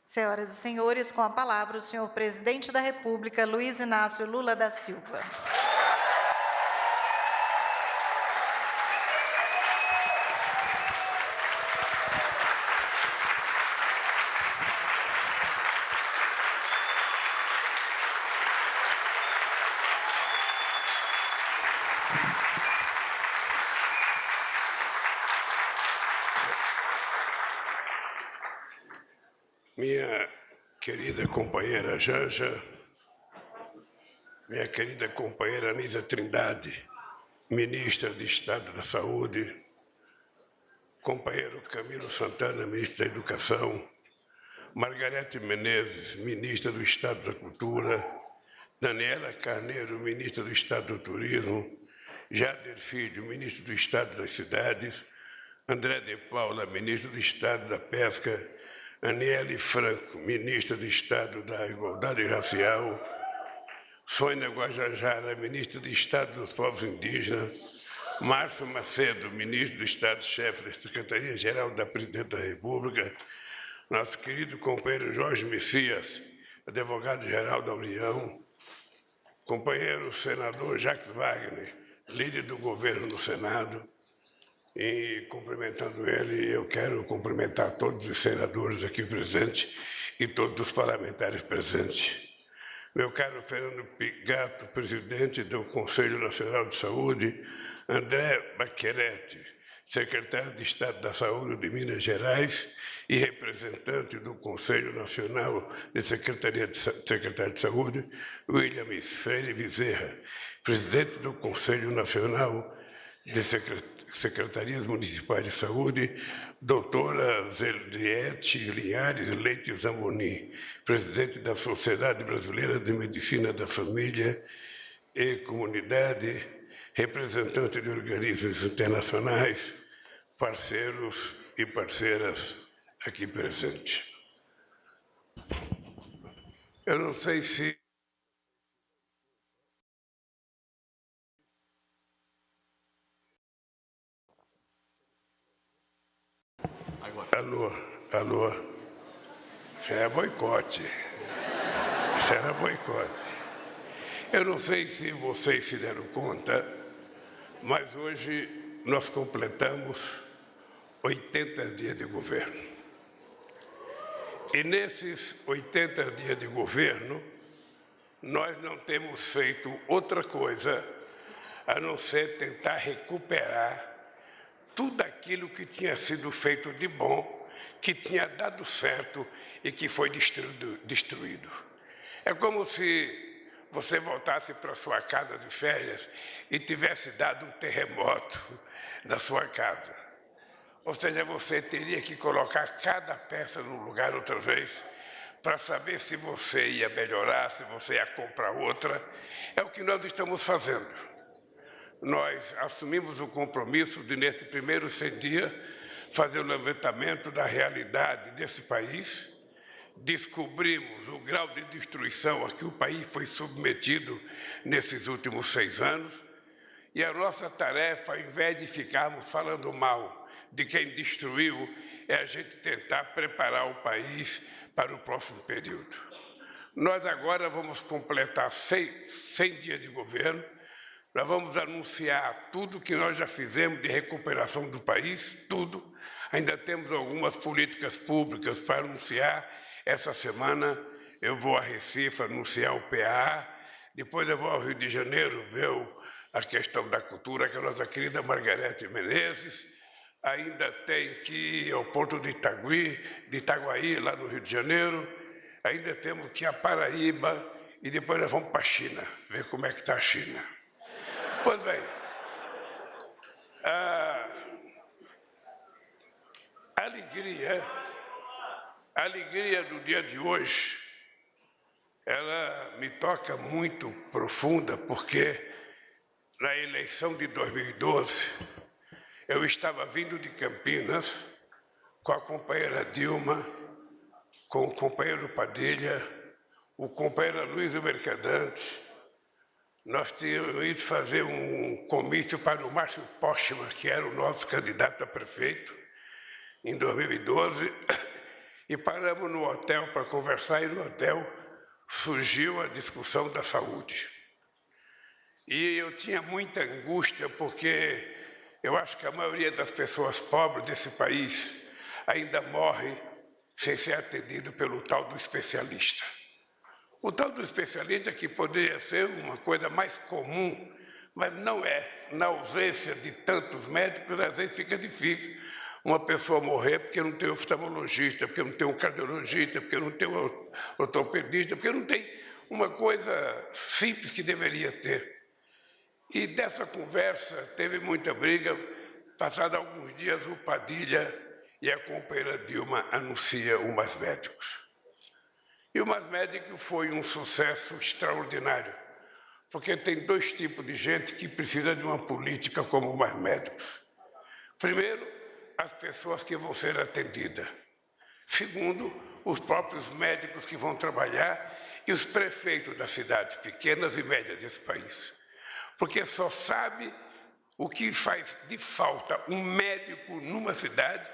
Senhoras e senhores, com a palavra o senhor presidente da República, Luiz Inácio Lula da Silva. Minha querida companheira Janja, minha querida companheira Anísia Trindade, ministra de Estado da Saúde, companheiro Camilo Santana, ministro da Educação, Margarete Menezes, ministra do Estado da Cultura, Daniela Carneiro, ministra do Estado do Turismo, Jader Filho, ministro do Estado das Cidades, André de Paula, ministro do Estado da Pesca, Aniele Franco, ministra de Estado da Igualdade Racial, Sônia Guajajara, ministra de Estado dos Povos Indígenas, Márcio Macedo, ministro do Estado-chefe da Secretaria-Geral da Presidência da República, nosso querido companheiro Jorge Messias, advogado-geral da União, companheiro senador Jacques Wagner, líder do governo no Senado, e cumprimentando ele, eu quero cumprimentar todos os senadores aqui presentes e todos os parlamentares presentes. Meu caro Fernando Pigato, presidente do Conselho Nacional de Saúde, André Baquerete, secretário de Estado da Saúde de Minas Gerais e representante do Conselho Nacional de Secretário de Saúde, William Freire Bezerra, presidente do Conselho Nacional de Secretarias Municipais de Saúde, doutora Zeliette Linhares Leite Zamboni, presidente da Sociedade Brasileira de Medicina da Família e Comunidade, representante de organismos internacionais, parceiros e parceiras aqui presentes. Eu não sei se Alô, isso era boicote. Isso era boicote. Eu não sei se vocês se deram conta, mas hoje nós completamos 80 dias de governo. E nesses 80 dias de governo, nós não temos feito outra coisa a não ser tentar recuperar tudo aquilo que tinha sido feito de bom, que tinha dado certo e que foi destruído. É como se você voltasse para sua casa de férias e tivesse dado um terremoto na sua casa. Ou seja, você teria que colocar cada peça no lugar outra vez para saber se você ia melhorar, se você ia comprar outra. É o que nós estamos fazendo. Nós assumimos o compromisso de, nesse primeiro 100 dias, fazer o levantamento da realidade desse país. Descobrimos o grau de destruição a que o país foi submetido nesses últimos 6 anos. E a nossa tarefa, ao invés de ficarmos falando mal de quem destruiu, é a gente tentar preparar o país para o próximo período. Nós agora vamos completar 100 dias de governo. Nós vamos anunciar tudo que nós já fizemos de recuperação do país, tudo. Ainda temos algumas políticas públicas para anunciar. Essa semana eu vou a Recife anunciar o PA, depois eu vou ao Rio de Janeiro ver a questão da cultura, que é a nossa querida Margarete Menezes. Ainda tem que ir ao Porto de Itaguaí, lá no Rio de Janeiro. Ainda temos que ir a Paraíba e depois nós vamos para a China, ver como é que está a China. Pois bem, a alegria do dia de hoje, ela me toca muito profunda, porque na eleição de 2012, eu estava vindo de Campinas com a companheira Dilma, com o companheiro Padilha, o companheiro Luiz Mercadante. Nós tínhamos ido fazer um comício para o Márcio Postman, que era o nosso candidato a prefeito, em 2012, e paramos no hotel para conversar, e no hotel surgiu a discussão da saúde. E eu tinha muita angústia, porque eu acho que a maioria das pessoas pobres desse país ainda morre sem ser atendido pelo tal do especialista. O tal do especialista, que poderia ser uma coisa mais comum, mas não é. Na ausência de tantos médicos, às vezes fica difícil uma pessoa morrer porque não tem oftalmologista, porque não tem um cardiologista, porque não tem um ortopedista, porque não tem uma coisa simples que deveria ter. E dessa conversa teve muita briga. Passados alguns dias, o Padilha e a companheira Dilma anunciam o Mais Médicos. E o Mais Médicos foi um sucesso extraordinário, porque tem 2 tipos de gente que precisa de uma política como o Mais Médicos. Primeiro, as pessoas que vão ser atendidas. Segundo, os próprios médicos que vão trabalhar e os prefeitos das cidades pequenas e médias desse país. Porque só sabe o que faz de falta um médico numa cidade,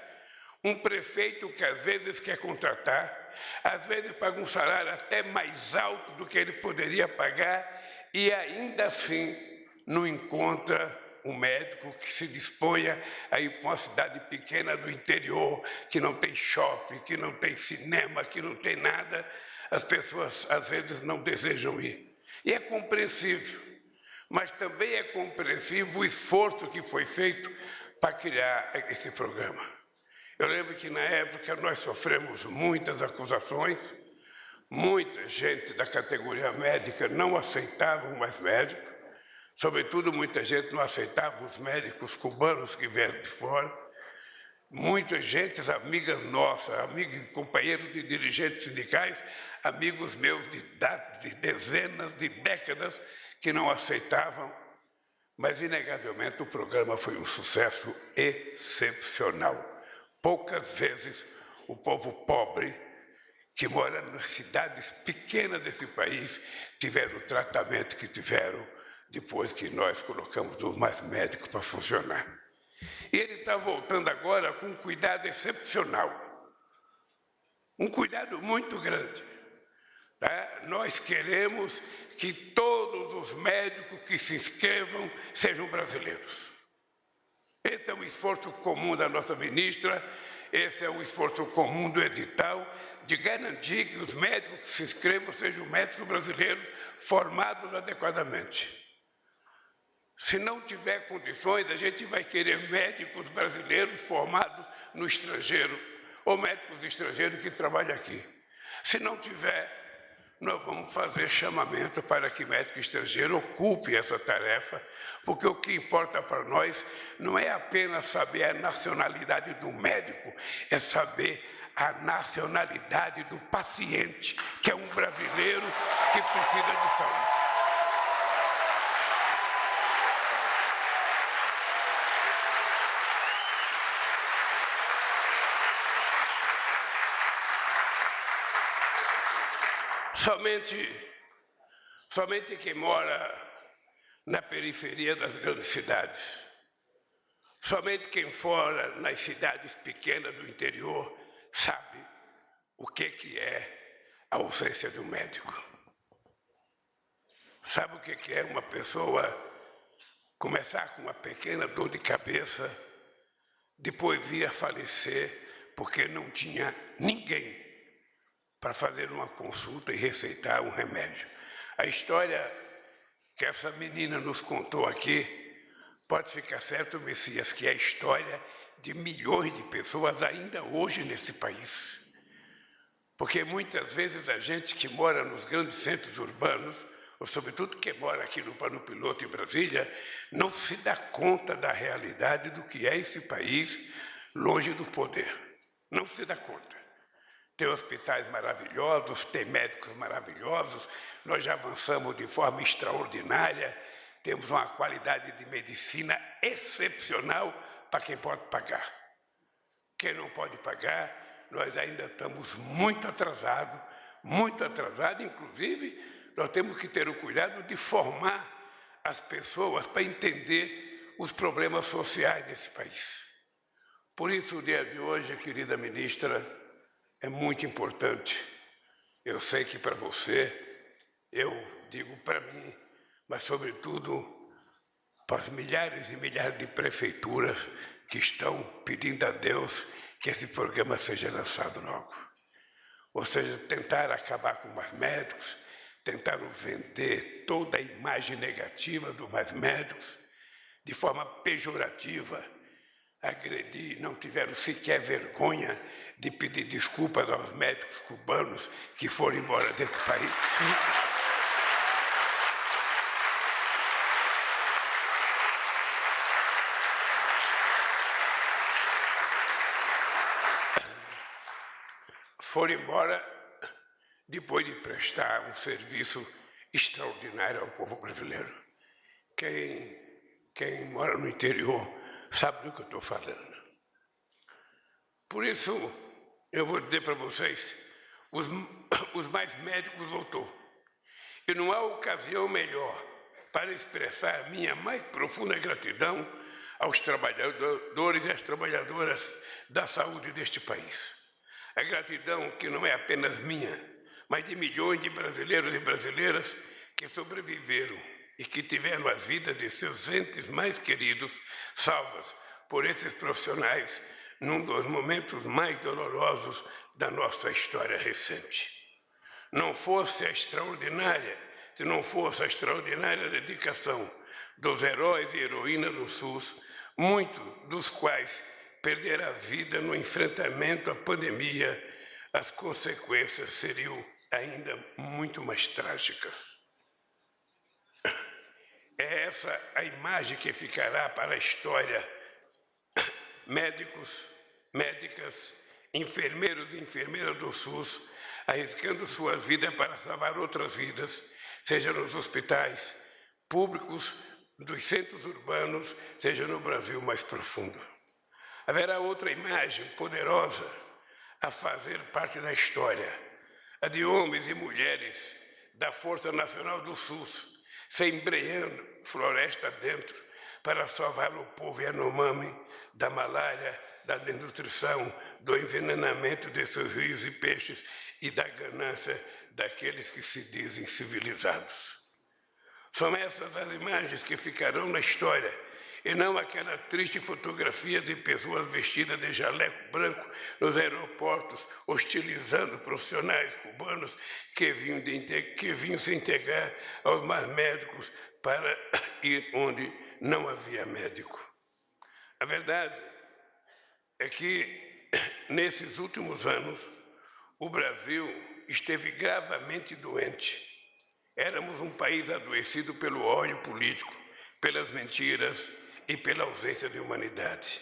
um prefeito que às vezes quer contratar, às vezes paga um salário até mais alto do que ele poderia pagar e ainda assim não encontra um médico que se disponha a ir para uma cidade pequena do interior, que não tem shopping, que não tem cinema, que não tem nada. As pessoas às vezes não desejam ir. E é compreensível, mas também é compreensível o esforço que foi feito para criar esse programa. Eu lembro que na época nós sofremos muitas acusações, muita gente da categoria médica não aceitava mais médico, sobretudo muita gente não aceitava os médicos cubanos que vieram de fora, muita gente, amigas nossas, amigos, companheiros de dirigentes sindicais, amigos meus de dezenas de décadas que não aceitavam, mas inegavelmente o programa foi um sucesso excepcional. Poucas vezes o povo pobre, que mora nas cidades pequenas desse país, tiveram o tratamento que tiveram depois que nós colocamos os mais médicos para funcionar. E ele está voltando agora com um cuidado excepcional, um cuidado muito grande. Tá? Nós queremos que todos os médicos que se inscrevam sejam brasileiros. Esse é um esforço comum da nossa ministra, esse é um esforço comum do edital, de garantir que os médicos que se inscrevam sejam médicos brasileiros formados adequadamente. Se não tiver condições, a gente vai querer médicos brasileiros formados no estrangeiro, ou médicos estrangeiros que trabalham aqui. Se não tiver, nós vamos fazer chamamento para que médico estrangeiro ocupe essa tarefa, porque o que importa para nós não é apenas saber a nacionalidade do médico, é saber a nacionalidade do paciente, que é um brasileiro que precisa de saúde. Somente quem mora na periferia das grandes cidades, somente quem mora nas cidades pequenas do interior sabe o que é a ausência de um médico. Sabe o que é uma pessoa começar com uma pequena dor de cabeça, depois vir a falecer porque não tinha ninguém para fazer uma consulta e receitar um remédio. A história que essa menina nos contou aqui, pode ficar certo, Messias, que é a história de milhões de pessoas ainda hoje nesse país. Porque muitas vezes a gente que mora nos grandes centros urbanos, ou sobretudo quem mora aqui no Plano Piloto em Brasília, não se dá conta da realidade do que é esse país longe do poder. Não se dá conta. Tem hospitais maravilhosos, tem médicos maravilhosos, nós já avançamos de forma extraordinária, temos uma qualidade de medicina excepcional para quem pode pagar. Quem não pode pagar, nós ainda estamos muito atrasados, inclusive nós temos que ter o cuidado de formar as pessoas para entender os problemas sociais desse país. Por isso, o dia de hoje, querida ministra, é muito importante. Eu sei que para você, eu digo para mim, mas sobretudo para as milhares e milhares de prefeituras que estão pedindo a Deus que esse programa seja lançado logo. Ou seja, tentar acabar com mais médicos, tentaram vender toda a imagem negativa dos mais médicos, de forma pejorativa, agredir, não tiveram sequer vergonha de pedir desculpas aos médicos cubanos que foram embora desse país. Foram embora depois de prestar um serviço extraordinário ao povo brasileiro. Quem mora no interior sabe do que eu estou falando. Por isso, eu vou dizer para vocês, os mais médicos voltou. E não há ocasião melhor para expressar minha mais profunda gratidão aos trabalhadores e às trabalhadoras da saúde deste país. A gratidão que não é apenas minha, mas de milhões de brasileiros e brasileiras que sobreviveram e que tiveram as vidas de seus entes mais queridos salvas por esses profissionais num dos momentos mais dolorosos da nossa história recente. Se não fosse a extraordinária dedicação dos heróis e heroínas do SUS, muitos dos quais perderam a vida no enfrentamento à pandemia, as consequências seriam ainda muito mais trágicas. É essa a imagem que ficará para a história. Médicos, médicas, enfermeiros e enfermeiras do SUS, arriscando suas vidas para salvar outras vidas, seja nos hospitais públicos, dos centros urbanos, seja no Brasil mais profundo. Haverá outra imagem poderosa a fazer parte da história, a de homens e mulheres da Força Nacional do SUS, se embreando floresta dentro para salvar o povo Yanomami da malária, da desnutrição, do envenenamento de seus rios e peixes e da ganância daqueles que se dizem civilizados. São essas as imagens que ficarão na história, e não aquela triste fotografia de pessoas vestidas de jaleco branco nos aeroportos, hostilizando profissionais cubanos que vinham se integrar aos mais médicos para ir onde não havia médico. A verdade é que, nesses últimos anos, o Brasil esteve gravemente doente. Éramos um país adoecido pelo ódio político, pelas mentiras e pela ausência de humanidade.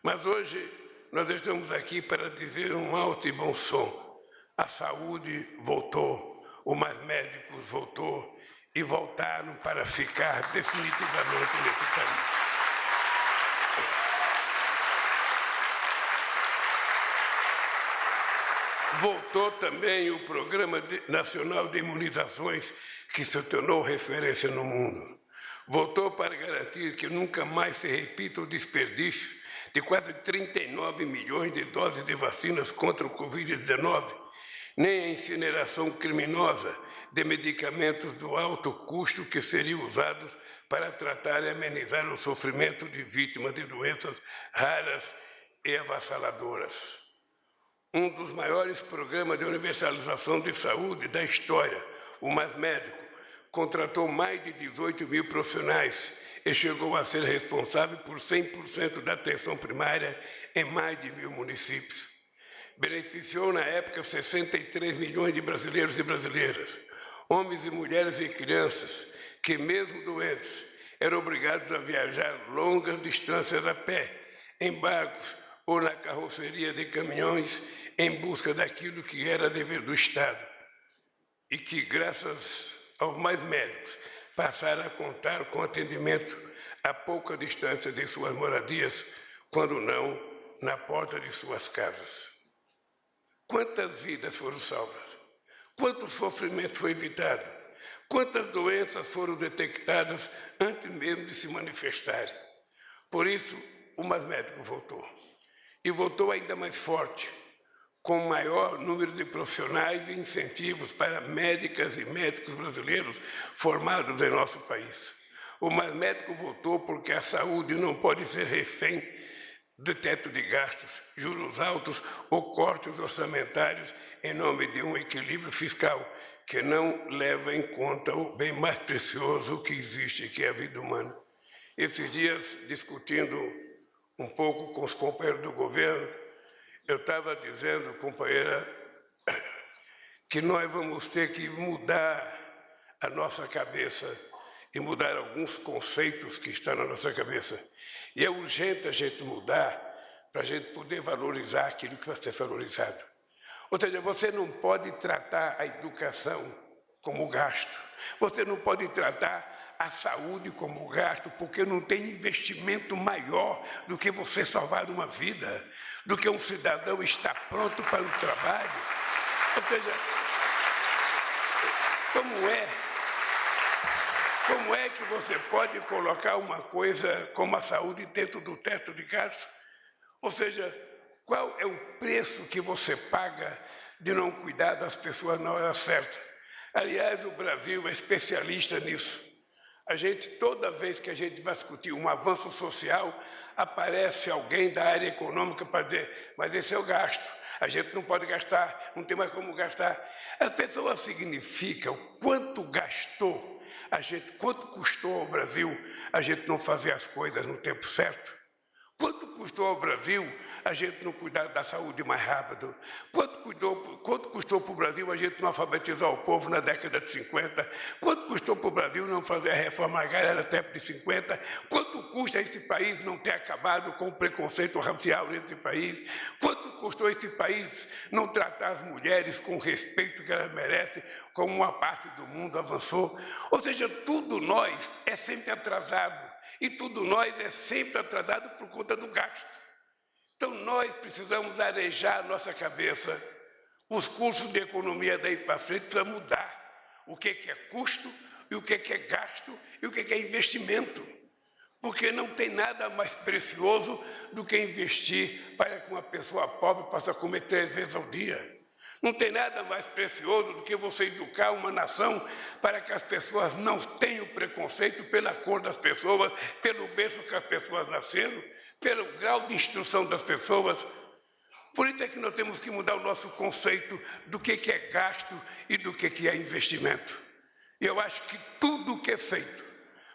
Mas hoje nós estamos aqui para dizer um alto e bom som. A saúde voltou, os mais médicos voltou e voltaram para ficar definitivamente nesse país. Voltou também o Programa Nacional de Imunizações, que se tornou referência no mundo. Voltou para garantir que nunca mais se repita o desperdício de quase 39 milhões de doses de vacinas contra o Covid-19, nem a incineração criminosa de medicamentos do alto custo que seriam usados para tratar e amenizar o sofrimento de vítimas de doenças raras e avassaladoras. Um dos maiores programas de universalização de saúde da história, o Mais Médico, contratou mais de 18 mil profissionais e chegou a ser responsável por 100% da atenção primária em mais de 1.000 municípios. Beneficiou, na época, 63 milhões de brasileiros e brasileiras, homens e mulheres e crianças que, mesmo doentes, eram obrigados a viajar longas distâncias a pé, em barcos ou na carroceria de caminhões em busca daquilo que era dever do Estado e que, graças aos mais médicos, passaram a contar com atendimento a pouca distância de suas moradias, quando não na porta de suas casas. Quantas vidas foram salvas? Quanto sofrimento foi evitado? Quantas doenças foram detectadas antes mesmo de se manifestarem? Por isso, o Mais Médico voltou. E voltou ainda mais forte, com maior número de profissionais e incentivos para médicas e médicos brasileiros formados em nosso país. O Mais Médico voltou porque a saúde não pode ser refém de teto de gastos, juros altos ou cortes orçamentários em nome de um equilíbrio fiscal que não leva em conta o bem mais precioso que existe, que é a vida humana. Esses dias, discutindo um pouco com os companheiros do governo, eu estava dizendo, companheira, que nós vamos ter que mudar a nossa cabeça e mudar alguns conceitos que estão na nossa cabeça. E é urgente a gente mudar para a gente poder valorizar aquilo que vai ser valorizado. Ou seja, você não pode tratar a educação como gasto. Você não pode tratar a saúde como gasto, porque não tem investimento maior do que você salvar uma vida, do que um cidadão estar pronto para o trabalho. Ou seja, como é que você pode colocar uma coisa como a saúde dentro do teto de gasto? Ou seja, qual é o preço que você paga de não cuidar das pessoas na hora certa? Aliás, o Brasil é especialista nisso. Toda vez que a gente vai discutir um avanço social, aparece alguém da área econômica para dizer, mas esse é o gasto, a gente não pode gastar, não tem mais como gastar. As pessoas significam quanto gastou, quanto custou ao Brasil a gente não fazer as coisas no tempo certo. Quanto custou ao Brasil a gente não cuidar da saúde mais rápido? Quanto custou para o Brasil a gente não alfabetizar o povo na década de 50? Quanto custou para o Brasil não fazer a reforma agrária na década de 50? Quanto custa esse país não ter acabado com o preconceito racial nesse país? Quanto custou esse país não tratar as mulheres com o respeito que elas merecem, como uma parte do mundo avançou? Ou seja, tudo nós é sempre atrasado. E tudo nós é sempre atrasado por conta do gasto. Então, nós precisamos arejar a nossa cabeça. Os cursos de economia daí para frente precisam mudar. O que é custo, e o que é gasto, e o que é investimento. Porque não tem nada mais precioso do que investir para que uma pessoa pobre possa comer 3 vezes ao dia. Não tem nada mais precioso do que você educar uma nação para que as pessoas não tenham preconceito pela cor das pessoas, pelo berço que as pessoas nasceram, pelo grau de instrução das pessoas. Por isso é que nós temos que mudar o nosso conceito do que é gasto e do que é investimento. E eu acho que tudo que é feito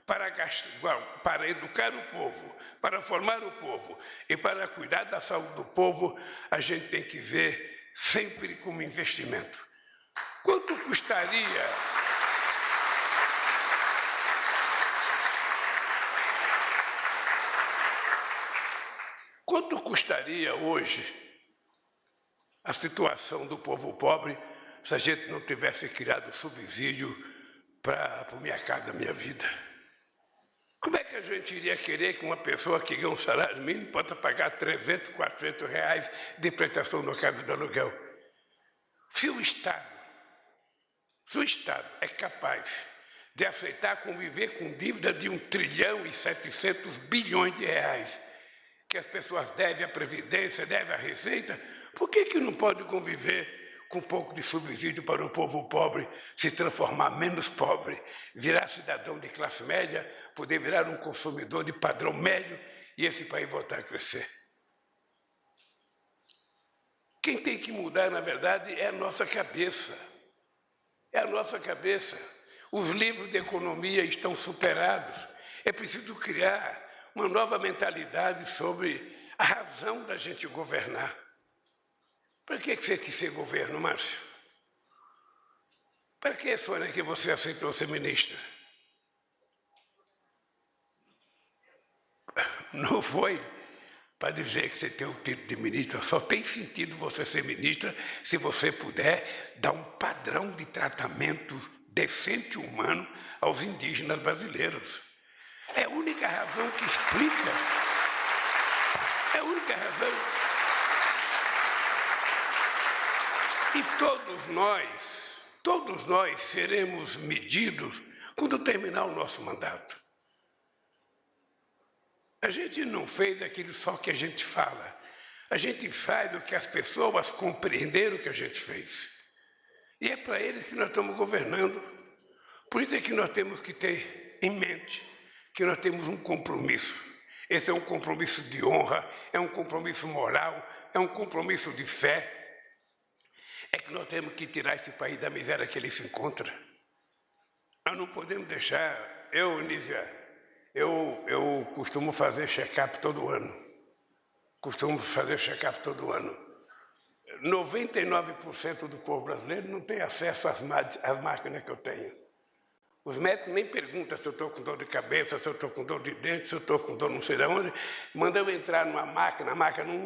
para educar o povo, para formar o povo e para cuidar da saúde do povo, a gente tem que ver sempre como investimento. Quanto custaria hoje a situação do povo pobre se a gente não tivesse criado subsídio para Minha Casa Minha Vida? Como é que a gente iria querer que uma pessoa que ganha um salário mínimo possa pagar 300, 400 reais de prestação no cargo de aluguel? Se o Estado é capaz de aceitar conviver com dívida de 1 trilhão e 700 bilhões de reais, que as pessoas devem à Previdência, devem à Receita, por que não pode conviver com um pouco de subsídio para o povo pobre se transformar menos pobre, virar cidadão de classe média, poder virar um consumidor de padrão médio e esse país voltar a crescer? Quem tem que mudar, na verdade, é a nossa cabeça. É a nossa cabeça. Os livros de economia estão superados. É preciso criar uma nova mentalidade sobre a razão da gente governar. Para que você quis ser governo, Márcio? Para que, Sônia, que você aceitou ser ministra? Não foi para dizer que você tem o título de ministra. Só tem sentido você ser ministra se você puder dar um padrão de tratamento decente e humano aos indígenas brasileiros. É a única razão que explica. É a única razão. E todos nós seremos medidos quando terminar o nosso mandato. A gente não fez aquilo só que a gente fala. A gente faz o que as pessoas compreenderam que a gente fez. E é para eles que nós estamos governando. Por isso é que nós temos que ter em mente que nós temos um compromisso. Esse é um compromisso de honra, é um compromisso moral, é um compromisso de fé. É que nós temos que tirar esse país da miséria que ele se encontra. Nós não podemos deixar... Nízia, eu costumo fazer check-up todo ano. 99% do povo brasileiro não tem acesso às máquinas que eu tenho. Os médicos nem perguntam se eu estou com dor de cabeça, se eu estou com dor de dente, se eu estou com dor não sei de onde. Mandam eu entrar numa máquina 1,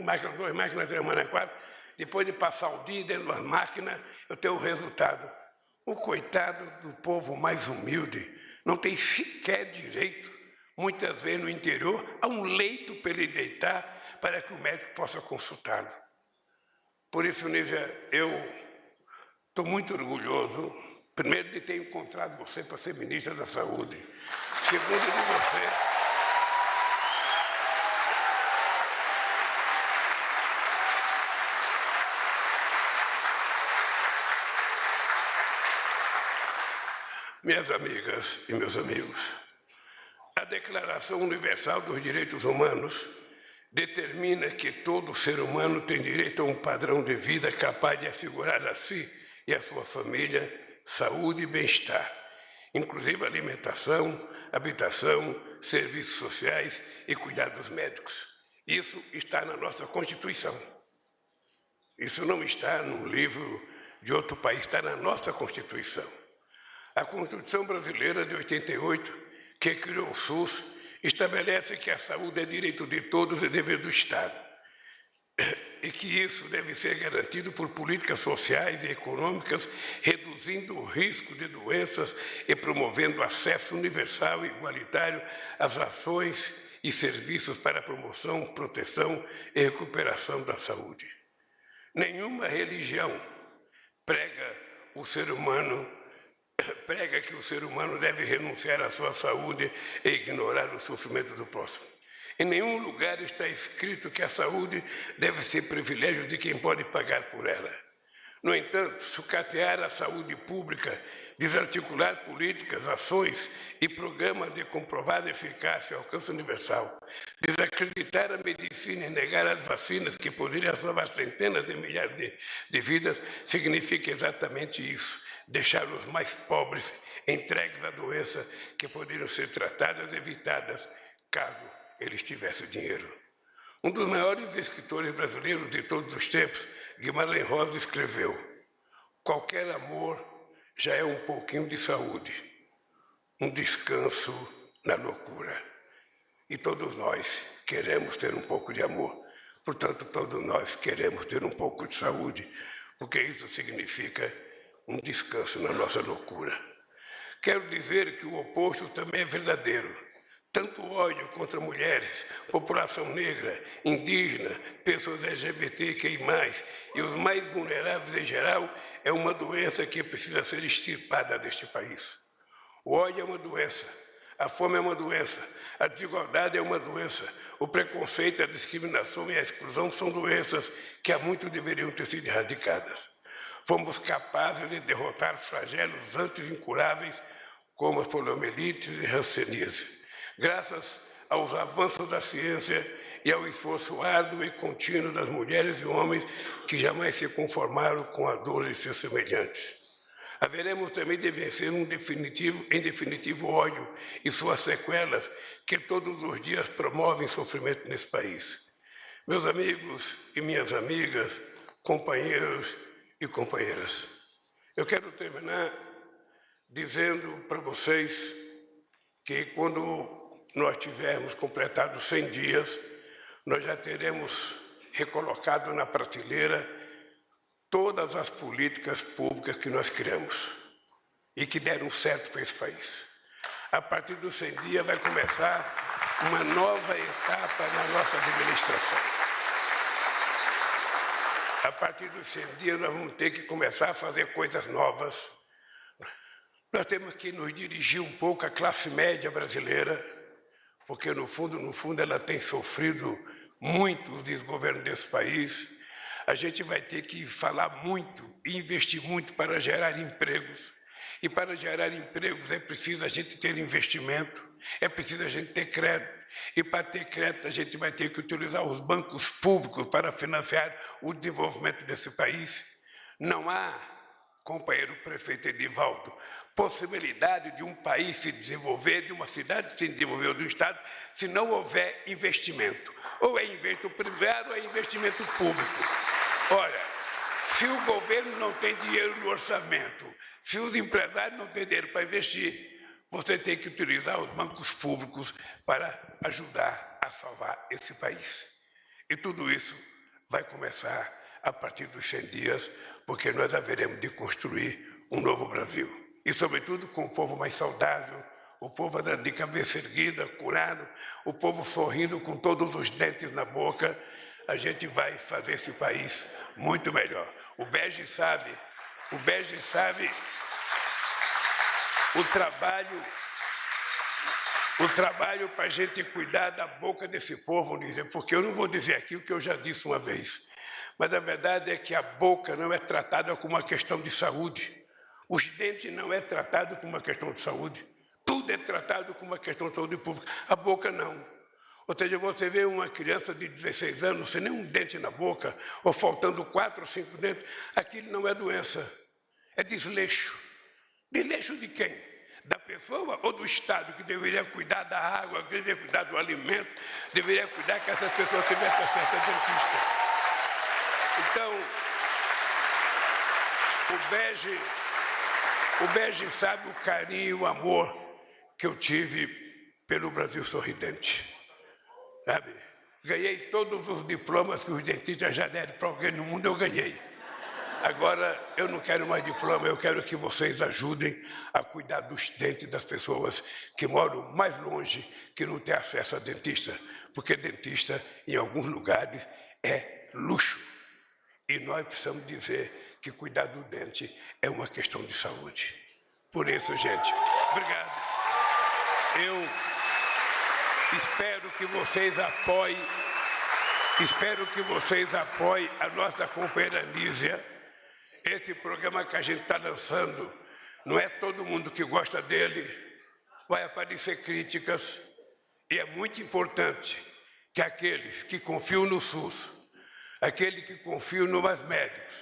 máquina 2, máquina 3, máquina 4. Depois de passar o dia dentro das máquinas, eu tenho o resultado. O coitado do povo mais humilde não tem sequer direito, muitas vezes no interior, a um leito para ele deitar para que o médico possa consultá-lo. Por isso, Nízia, eu Estou muito orgulhoso, primeiro, de ter encontrado você para ser ministra da Saúde. Segundo, de você... Minhas amigas e meus amigos, a Declaração Universal dos Direitos Humanos determina que todo ser humano tem direito a um padrão de vida capaz de assegurar a si e a sua família saúde e bem-estar, inclusive alimentação, habitação, serviços sociais e cuidados médicos. Isso está na nossa Constituição. Isso não está num livro de outro país, está na nossa Constituição. A Constituição Brasileira de 88, que criou o SUS, estabelece que a saúde é direito de todos e dever do Estado, e que isso deve ser garantido por políticas sociais e econômicas, reduzindo o risco de doenças e promovendo acesso universal e igualitário às ações e serviços para a promoção, proteção e recuperação da saúde. Nenhuma religião prega que o ser humano deve renunciar à sua saúde e ignorar o sofrimento do próximo. Em nenhum lugar está escrito que a saúde deve ser privilégio de quem pode pagar por ela. No entanto, sucatear a saúde pública, desarticular políticas, ações e programas de comprovada eficácia e alcance universal, desacreditar a medicina e negar as vacinas que poderiam salvar centenas de milhares de vidas, significa exatamente isso. Deixar os mais pobres entregues à doença que poderiam ser tratadas e evitadas caso eles tivessem dinheiro. Um dos maiores escritores brasileiros de todos os tempos, Guimarães Rosa, escreveu: qualquer amor já é um pouquinho de saúde, um descanso na loucura. E todos nós queremos ter um pouco de amor. Portanto, todos nós queremos ter um pouco de saúde, porque isso significa um descanso na nossa loucura. Quero dizer que o oposto também é verdadeiro. Tanto ódio contra mulheres, população negra, indígena, pessoas LGBTQI+, e os mais vulneráveis em geral, é uma doença que precisa ser extirpada deste país. O ódio é uma doença, a fome é uma doença, a desigualdade é uma doença, o preconceito, a discriminação e a exclusão são doenças que há muito deveriam ter sido erradicadas. Fomos capazes de derrotar flagelos antes incuráveis, como as poliomielites e hanseníase, graças aos avanços da ciência e ao esforço árduo e contínuo das mulheres e homens que jamais se conformaram com a dor de seus semelhantes. Haveremos também de vencer em definitivo ódio e suas sequelas que todos os dias promovem sofrimento nesse país. Meus amigos e minhas amigas, companheiros e companheiras, eu quero terminar dizendo para vocês que quando nós tivermos completado 100 dias, nós já teremos recolocado na prateleira todas as políticas públicas que nós criamos e que deram certo para esse país. A partir dos 100 dias vai começar uma nova etapa na nossa administração. A partir dos 100 dias nós vamos ter que começar a fazer coisas novas. Nós temos que nos dirigir um pouco à classe média brasileira, porque no fundo ela tem sofrido muito o desgoverno desse país. A gente vai ter que falar muito e investir muito para gerar empregos. E para gerar empregos é preciso a gente ter investimento, é preciso a gente ter crédito. E para ter crédito a gente vai ter que utilizar os bancos públicos para financiar o desenvolvimento desse país. Não há, companheiro prefeito Edivaldo, possibilidade de um país se desenvolver, de uma cidade se desenvolver, do Estado, se não houver investimento. Ou é investimento privado ou é investimento público. Ora, se o governo não tem dinheiro no orçamento, se os empresários não têm dinheiro para investir, você tem que utilizar os bancos públicos para ajudar a salvar esse país. E tudo isso vai começar a partir dos 100 dias, porque nós haveremos de construir um novo Brasil. E, sobretudo, com o povo mais saudável, o povo de cabeça erguida, curado, o povo sorrindo com todos os dentes na boca, a gente vai fazer esse país muito melhor. O Bege sabe O Bege sabe o trabalho para a gente cuidar da boca desse povo, Nízia, porque eu não vou dizer aqui o que eu já disse uma vez, mas a verdade é que a boca não é tratada como uma questão de saúde, os dentes não é tratado como uma questão de saúde, tudo é tratado como uma questão de saúde pública, a boca não. Ou seja, você vê uma criança de 16 anos sem nenhum dente na boca, ou faltando 4 ou 5 dentes, aquilo não é doença, é desleixo. Desleixo de quem? Da pessoa ou do Estado, que deveria cuidar da água, que deveria cuidar do alimento, deveria cuidar que essas pessoas tivessem acesso a dentista. Então, o Bege sabe o carinho e o amor que eu tive pelo Brasil Sorridente. Sabe? Ganhei todos os diplomas que os dentistas já deram para alguém no mundo, eu ganhei. Agora, eu não quero mais diploma, eu quero que vocês ajudem a cuidar dos dentes das pessoas que moram mais longe, que não têm acesso a dentista, porque dentista, em alguns lugares, é luxo. E nós precisamos dizer que cuidar do dente é uma questão de saúde. Por isso, gente, obrigado. Eu espero que vocês apoiem a nossa companheira Nízia. Esse programa que a gente está lançando, não é todo mundo que gosta dele, vai aparecer críticas, e é muito importante que aqueles que confiam no SUS, aqueles que confiam no mais médicos,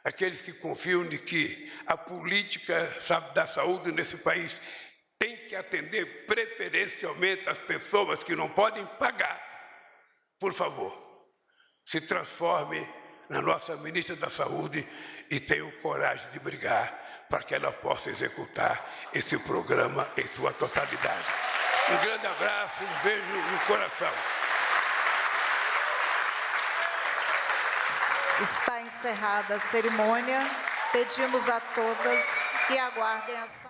aqueles que confiam de que a política da saúde nesse país tem que atender preferencialmente as pessoas que não podem pagar. Por favor, se transforme na nossa ministra da Saúde e tenha coragem de brigar para que ela possa executar esse programa em sua totalidade. Um grande abraço, um beijo no coração. Está encerrada a cerimônia. Pedimos a todas que aguardem a...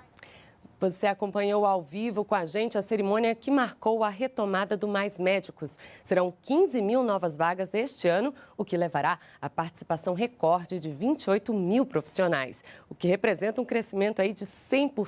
Você acompanhou ao vivo com a gente a cerimônia que marcou a retomada do Mais Médicos. Serão 15 mil novas vagas este ano, o que levará à participação recorde de 28 mil profissionais, o que representa um crescimento aí de 100%